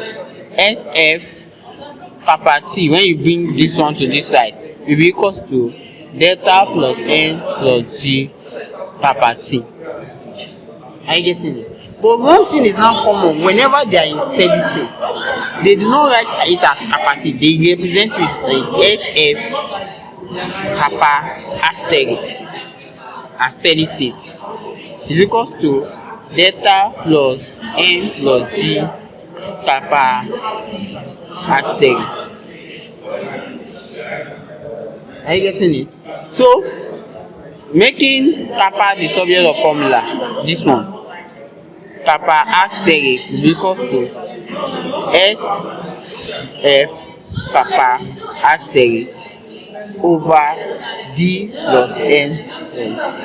SF kappa t, when you bring this one to this side, will be equals to delta plus n plus g kappa t. Are you getting it? But one thing is now common. Whenever they are in steady state, they do not write it as kappa t. They represent it as SF kappa asterisk as steady state is equals to delta plus n plus g kappa asterisk. Are you getting it? So making kappa the subject of formula, this one, kappa asterisk is equals to SF kappa asterisk over d plus n plus c.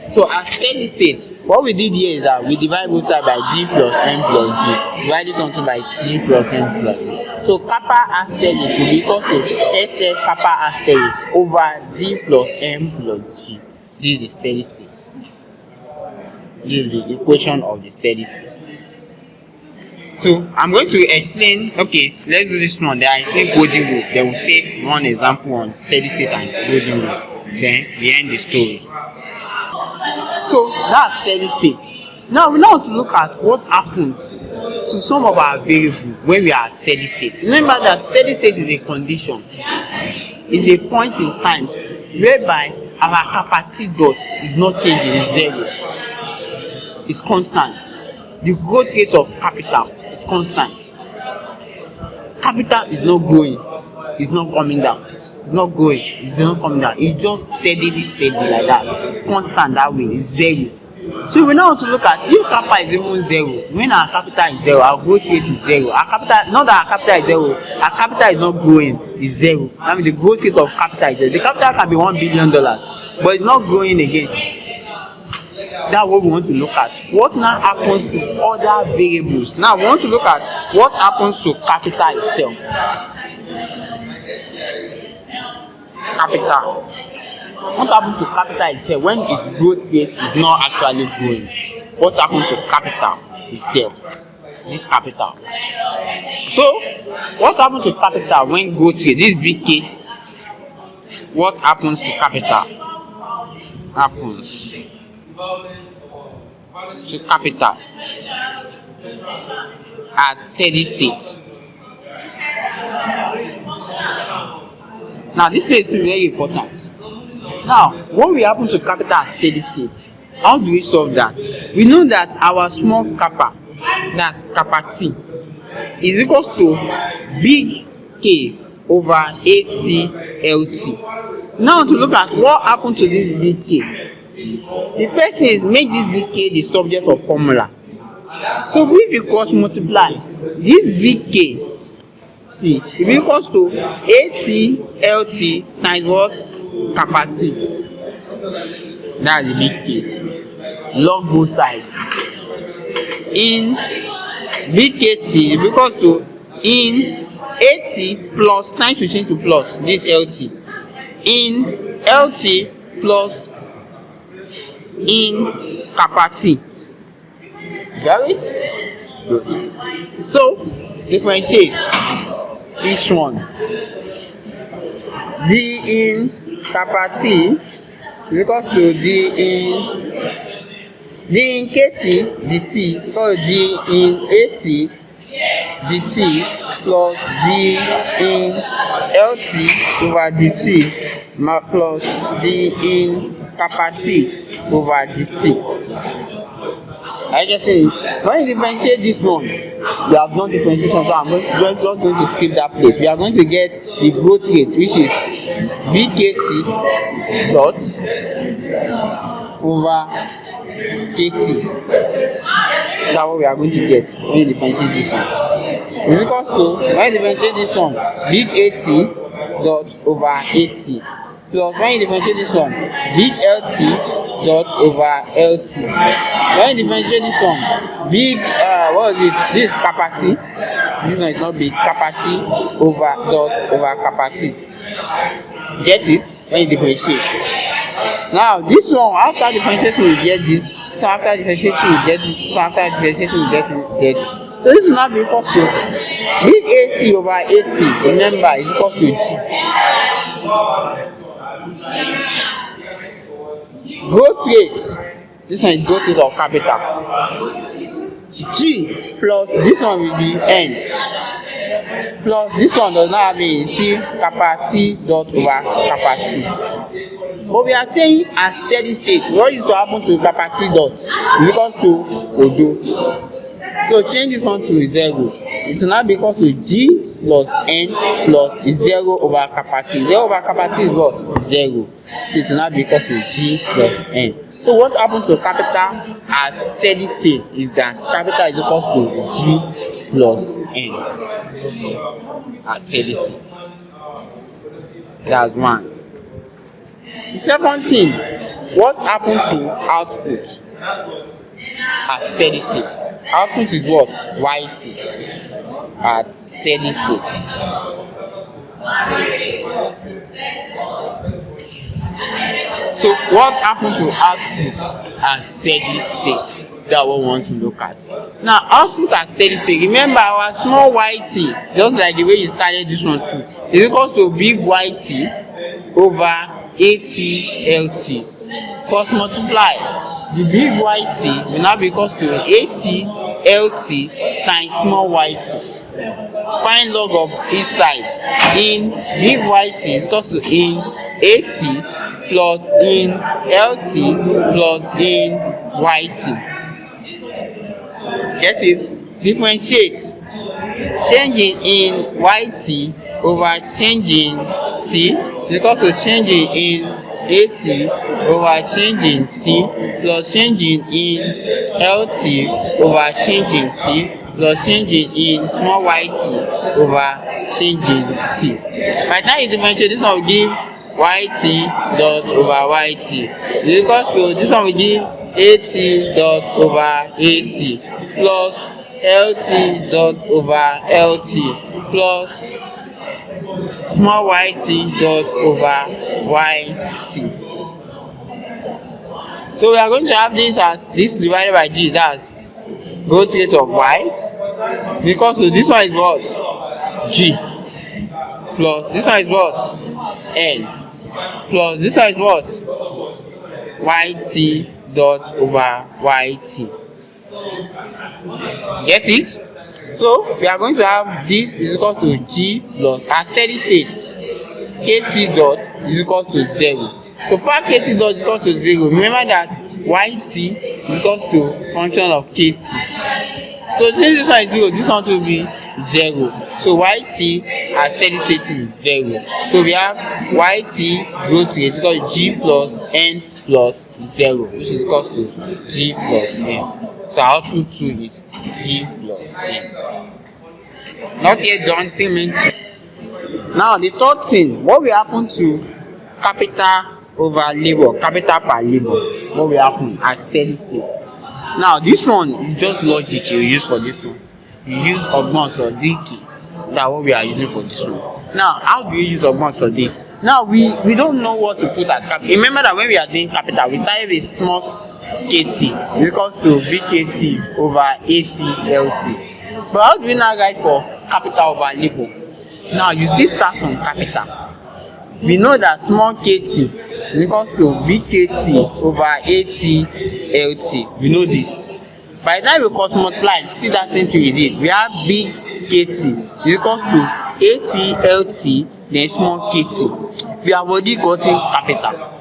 So at steady state, what we did here is that we divide both sides by d plus m plus g. Divide this onto by c plus m plus g. So kappa as steady will be equal to sf kappa as steady over d plus m plus g. This is the steady state. This is the equation of the steady state. So I'm going to explain. Okay, let's do this one. Then I explain golden rule. Then we'll take one example on steady state and golden rule. Then we end the story. So that's steady state. Now we want to look at what happens to some of our variables when we are at steady state. Remember that steady state is a condition, is a point in time whereby our capacity dot is not changing, it's zero. It's constant. The growth rate of capital is constant. Capital is not growing, it's not coming down. It's not growing, it's not coming down. It's just steady like that. It's constant that way, it's zero. So we now want to look at if kappa is even zero. When our capital is zero, our growth rate is zero. Our capital, not that our capital is zero, our capital is not growing, it's zero. I mean the growth rate of capital is zero. The capital can be $1 billion, but it's not growing again. That's what we want to look at. What now happens to other variables? Now we want to look at what happens to capital itself. Capital. What happens to capital itself when its growth rate is not actually growing? What happens to capital itself? This capital. So, what happens to capital when growth rate, this big K? What happens to capital? Happens to capital at steady state. Now this place is very important. Now what will happen to capital at steady state? How do we solve that? We know that our small kappa, that's kappa t, is equals to big K over AT LT. Now to look at what happened to this big K. The first thing is make this big K the subject of formula. So if you cross multiply this big K T, it equals to AT LT times what? Kappa T. That's the big K. Log both sides. In big KT it equals to in AT plus times we change to plus this LT. In LT plus in kappa T. Got it? Good. So differentiate this one. D in kappa T is equals to D in KT dt equals to D in AT dt plus D in LT over dt plus D in kappa T over dt. I just say when you differentiate this one, you have done differentiation, so I'm just going to skip that place. We are going to get the growth rate, which is BKT dot over KT. That's what we are going to get when you differentiate this one. Is equals to when you differentiate this one, big AT dot over AT plus when you differentiate this one, big LT dot over LT. When you differentiate this one, big what is this? This is kappa T. This one is not big. Kappa T over dot over kappa T. Get it? When you differentiate. Now this one, after differentiating we get this. So after differentiating we get it. So after differentiating we get it. So this will now be equals to big AT over AT. Remember, is equals to G. Growth rate. This one is growth rate of capital. G plus this one will be N. Plus this one does not have a still kappa T dot over kappa T. But we are saying at steady state, what is to happen to kappa T dot is equals to Odo. So change this one to 0. It will now be equals to G plus N plus 0 over kappa T. 0 over kappa T is what? 0. So it will now be equals to G plus N. So what happens to capital at steady state is that capital is equals to G plus N at steady state. That's one. The second thing, what happened to output at steady state? Output is what? YT at steady state. So what happened to output at steady state? That what we want to look at. Now output at steady state, remember our small yt, just like the way you started this one too, is equals to big yt over AT LT. Cross multiply, the big yt will now be equals to AT LT times small yt. Find log of each side. In big yt is equals to in AT plus in LT plus in yt. Get it? Differentiate. Changing in yt over changing t is equals to changing in AT over changing t plus changing in LT over changing t plus changing in small yt over changing t. Right now you differentiate, this one will give yt dot over yt is equals to this one will give at dot over at plus lt dot over lt plus small yt dot over yt. So we are going to have this as this divided by this, that's growth rate of y, because so this one is what? G, plus this one is what? N, plus this one is what? Yt dot over yt. Get it? So we are going to have this is equal to G plus at steady state kt dot is equal to 0. So far kt dot is equal to 0. Remember that yt is equal to function of kt. So since this one is 0, this one will be 0. So yt at steady state is 0. So we have yt growth rate is equal to G plus n plus 0, which is equal to G plus n. So output 2 is G plus n. Not yet done, still meant to. Now the third thing, what will happen to capital over labor, capital per labor? What will happen at steady state? Now this one is just logic you use for this one. You use Ogbon or DK. That's what we are using for this one. Now how do you use Ogbon or DK? Now we don't know what to put as capital. Remember that when we are doing capital, we started with small kt equals to bkt over AT LT. But how do we now write for capital over labor? Now you still start from capital. We know that small kt equals to bkt over AT LT. We know this. By the time we cross multiply, see that same thing we did. We have big kt equals to AT LT then small kt. We have already gotten capital.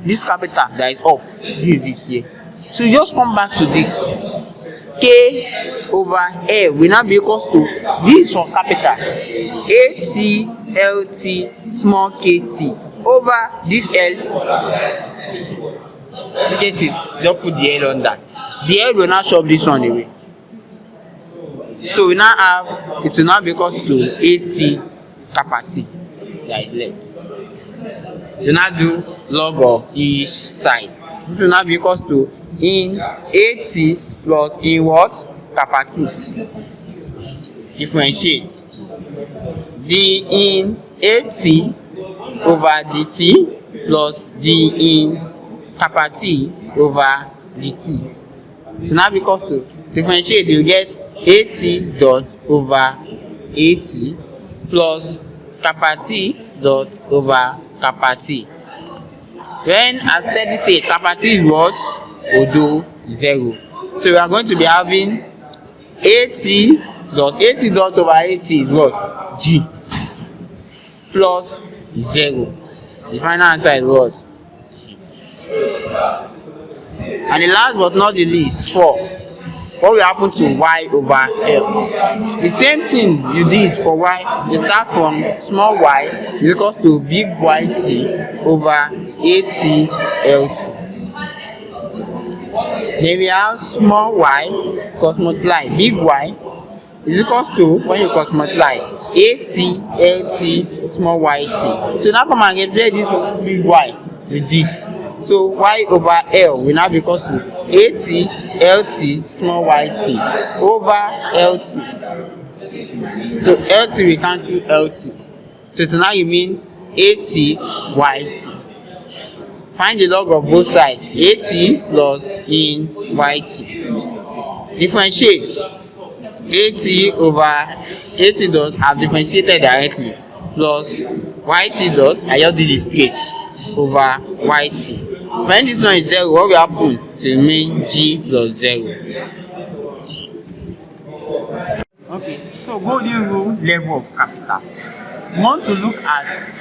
This capital that is up, this is here. So you just come back to this. K over L will now be equals to this for capital. AT LT small kt over this L. Get it? Just put the L on that. The L will now shove this one away. So we now have, it will now be equals to AT capacity that is left. You now do log of each side. This will now be equals to in AT plus in what? Capacity. Differentiate. D in AT over dt plus D in capacity over dt. So now because to differentiate, you get AT dot over AT plus capacity dot over capacity. When at steady state, capacity is what? Odo 0. So we are going to be having AT dot over AT is what? G plus 0. The final answer is what? G. And the last but not the least, 4. What will happen to y over L? The same thing you did for y. You start from small y is equals to big yt over AT LT. Then we have small y cross multiply big y is equals to, when you cross multiply, AT LT small yt. So now come and replace this big y with this. So y over L will now be equals to AT LT small yt over LT. So LT will cancel LT. So now you mean AT YT. Find the log of both sides. AT plus in YT. Differentiate. AT over AT dot I've differentiated directly plus YT dot I just did it straight over YT. When this one is 0, what will happen? To remain G plus 0. Okay, so golden rule level of capital. We want to look at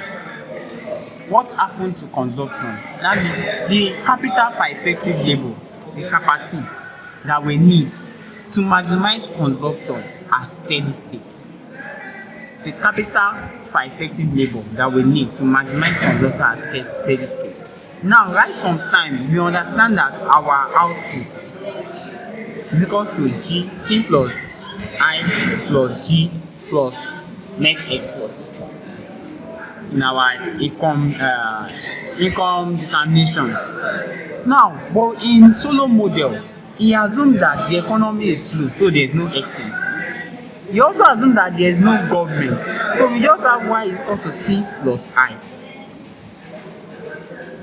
what happened to consumption. That means the capital per effective labor, the capacity that we need to maximize consumption at steady state. The capital per effective labor that we need to maximize consumption at steady state. Now, right from time, we understand that our output is equal to G, C plus I plus G plus net export in our income determination. Now, but in Solow model, he assumed that the economy is closed, so there is no exchange. He also assumed that there is no government, so we just have y is equal to C plus I.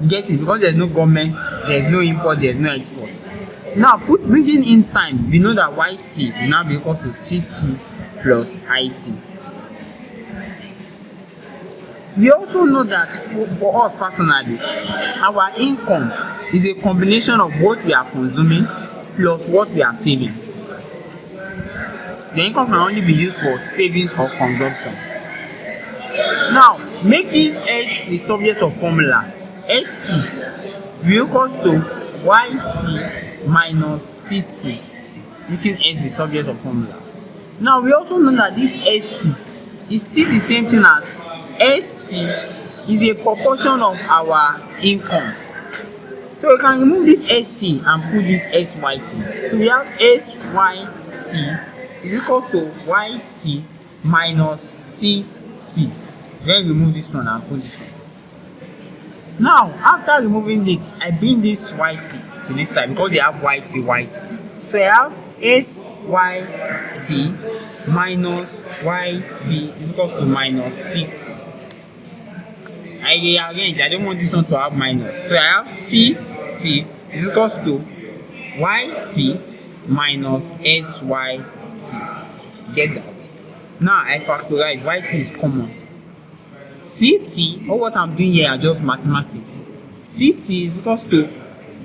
Get it? Because there is no government, there is no import, there is no export. Now, bringing in time, we know that YT will now be equal to CT plus IT. We also know that for us personally, our income is a combination of what we are consuming plus what we are saving. The income can only be used for savings or consumption. Now, making S the subject of formula, ST will equal to YT minus CT, making S the subject of formula. Now, we also know that this ST is still the same thing as ST is a proportion of our income. So we can remove this ST and put this SYT. So we have SYT is equal to YT minus CT. Then remove this one and put this one. Now, after removing this, I bring this YT to this side because they have YT. So I have SYT minus YT is equal to minus CT. I rearrange, I don't want this one to have minus. So I have CT is equal to YT minus SYT. Get that? Now I factorize, YT is common. CT, or what I'm doing here are just mathematics. CT is equal to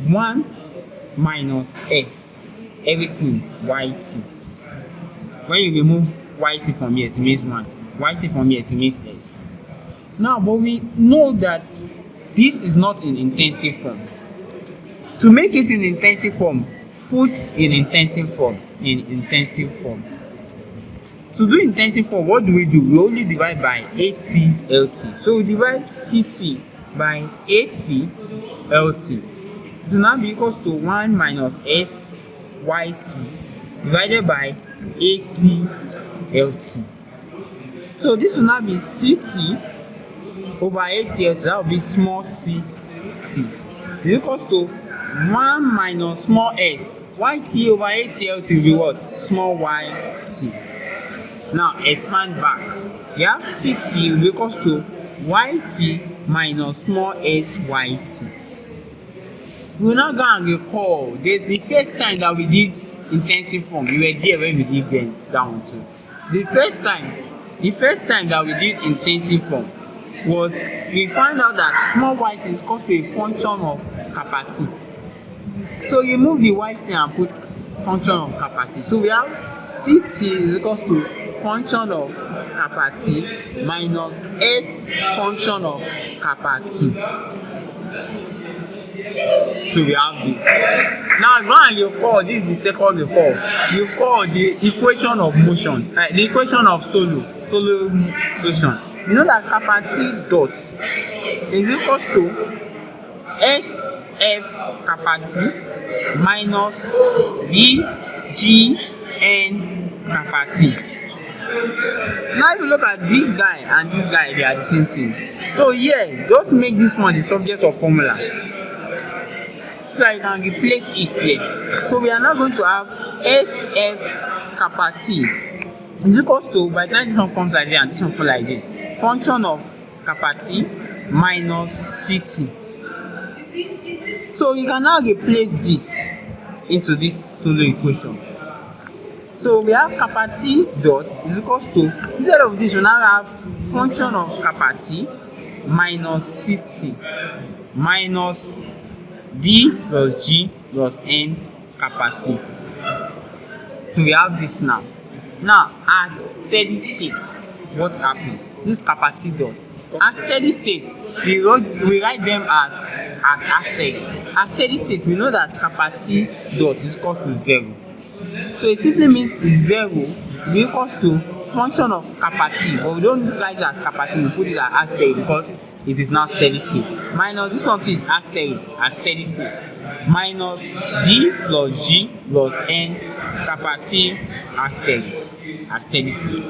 1 minus S, everything YT. When you remove YT from here, it means 1. YT from here, it means S. Now, but we know that this is not in intensive form. To make it in intensive form, put in intensive form. To do intensive form, what do? We only divide by AT LT. So we divide CT by AT LT. It will now be equals to 1 minus SYT divided by AT LT. So this will now be CT over AT LT. That will be small ct. Is equals to 1 minus small s. YT over AT LT will be what? Small yt. Now expand back. You have CT will be equals to YT minus small SYT. We will now go and recall the first time that we did intensive form. We were there when we did that one too. The first time that we did intensive form was we found out that small yt is equal to a function of capacity. So you remove the yt and put function of capacity. So we have CT is equal to function of capacity minus S function of capacity. So we have this. Now go and you call this the second recall. You call the equation of motion, the equation of Solow equation. You know that capacity dot is equal to SF capacity minus DGN capacity. Now if you look at this guy and this guy, they are the same thing. So here, just make this one the subject of formula.
so I can replace it here. So we are now going to have SF kappa T is equals to, by the time this one comes like this and this one comes like this, function of kappa T minus CT. So you can now replace this into this Solow equation. So we have kappa T dot is equals to, instead of this we now have function of kappa T minus CT minus D plus G plus N kappa T. So we have this now. Now at steady state, what happened? This kappa T dot. At steady state, we write them as asterisk. At steady state, we know that kappa T dot is equal to 0. So it simply means 0 will be equals to function of kappa T, but we don't write it as kappa T, we put it as asterisk because it is now steady state. Minus this one is asterisk at steady state. Minus D plus G plus N kappa T asterisk at steady state.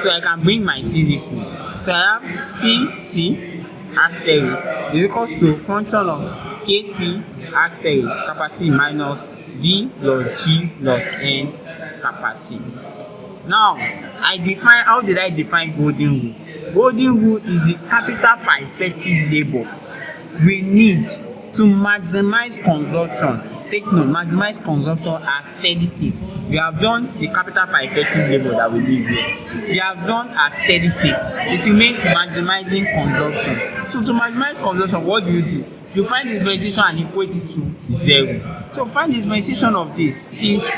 So I can bring my C this way. So I have CT asterisk is equals to function of KT asterisk kappa T minus D plus G plus N kappa T. Now, how did I define golden rule? Golden rule is the capital per effective labor we need to maximize consumption. Take note, maximize consumption at steady state. We have done the capital per effective labor that we need here. We have done at steady state. It remains maximizing consumption. So to maximize consumption, what do? You find the differentiation and equate it to 0. So find the differentiation of this, since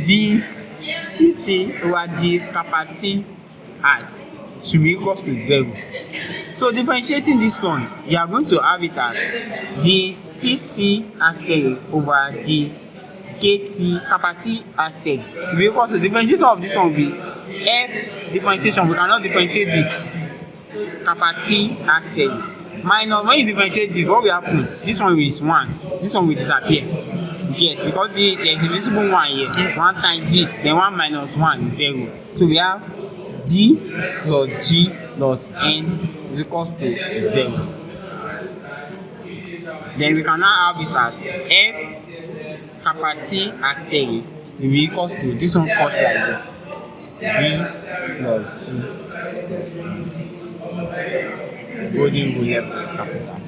the CT over the kappa T as should be equal to 0. So differentiating this one, you are going to have it as the CT asterisk over the KT kappa T asterisk will be equal to, differentiation of this one will be F differentiation. We cannot differentiate this kappa T asterisk. Minus, when you differentiate this, what will happen? This one is 1, this one will disappear. Get, because there is a visible 1 here. 1 times this, then 1 minus 1 is 0. So we have D plus G plus N is equals to 0. Then we can now have it as F kappa T asterisk will be equals to, this one comes like this, D plus G plus N. Golden rule capital.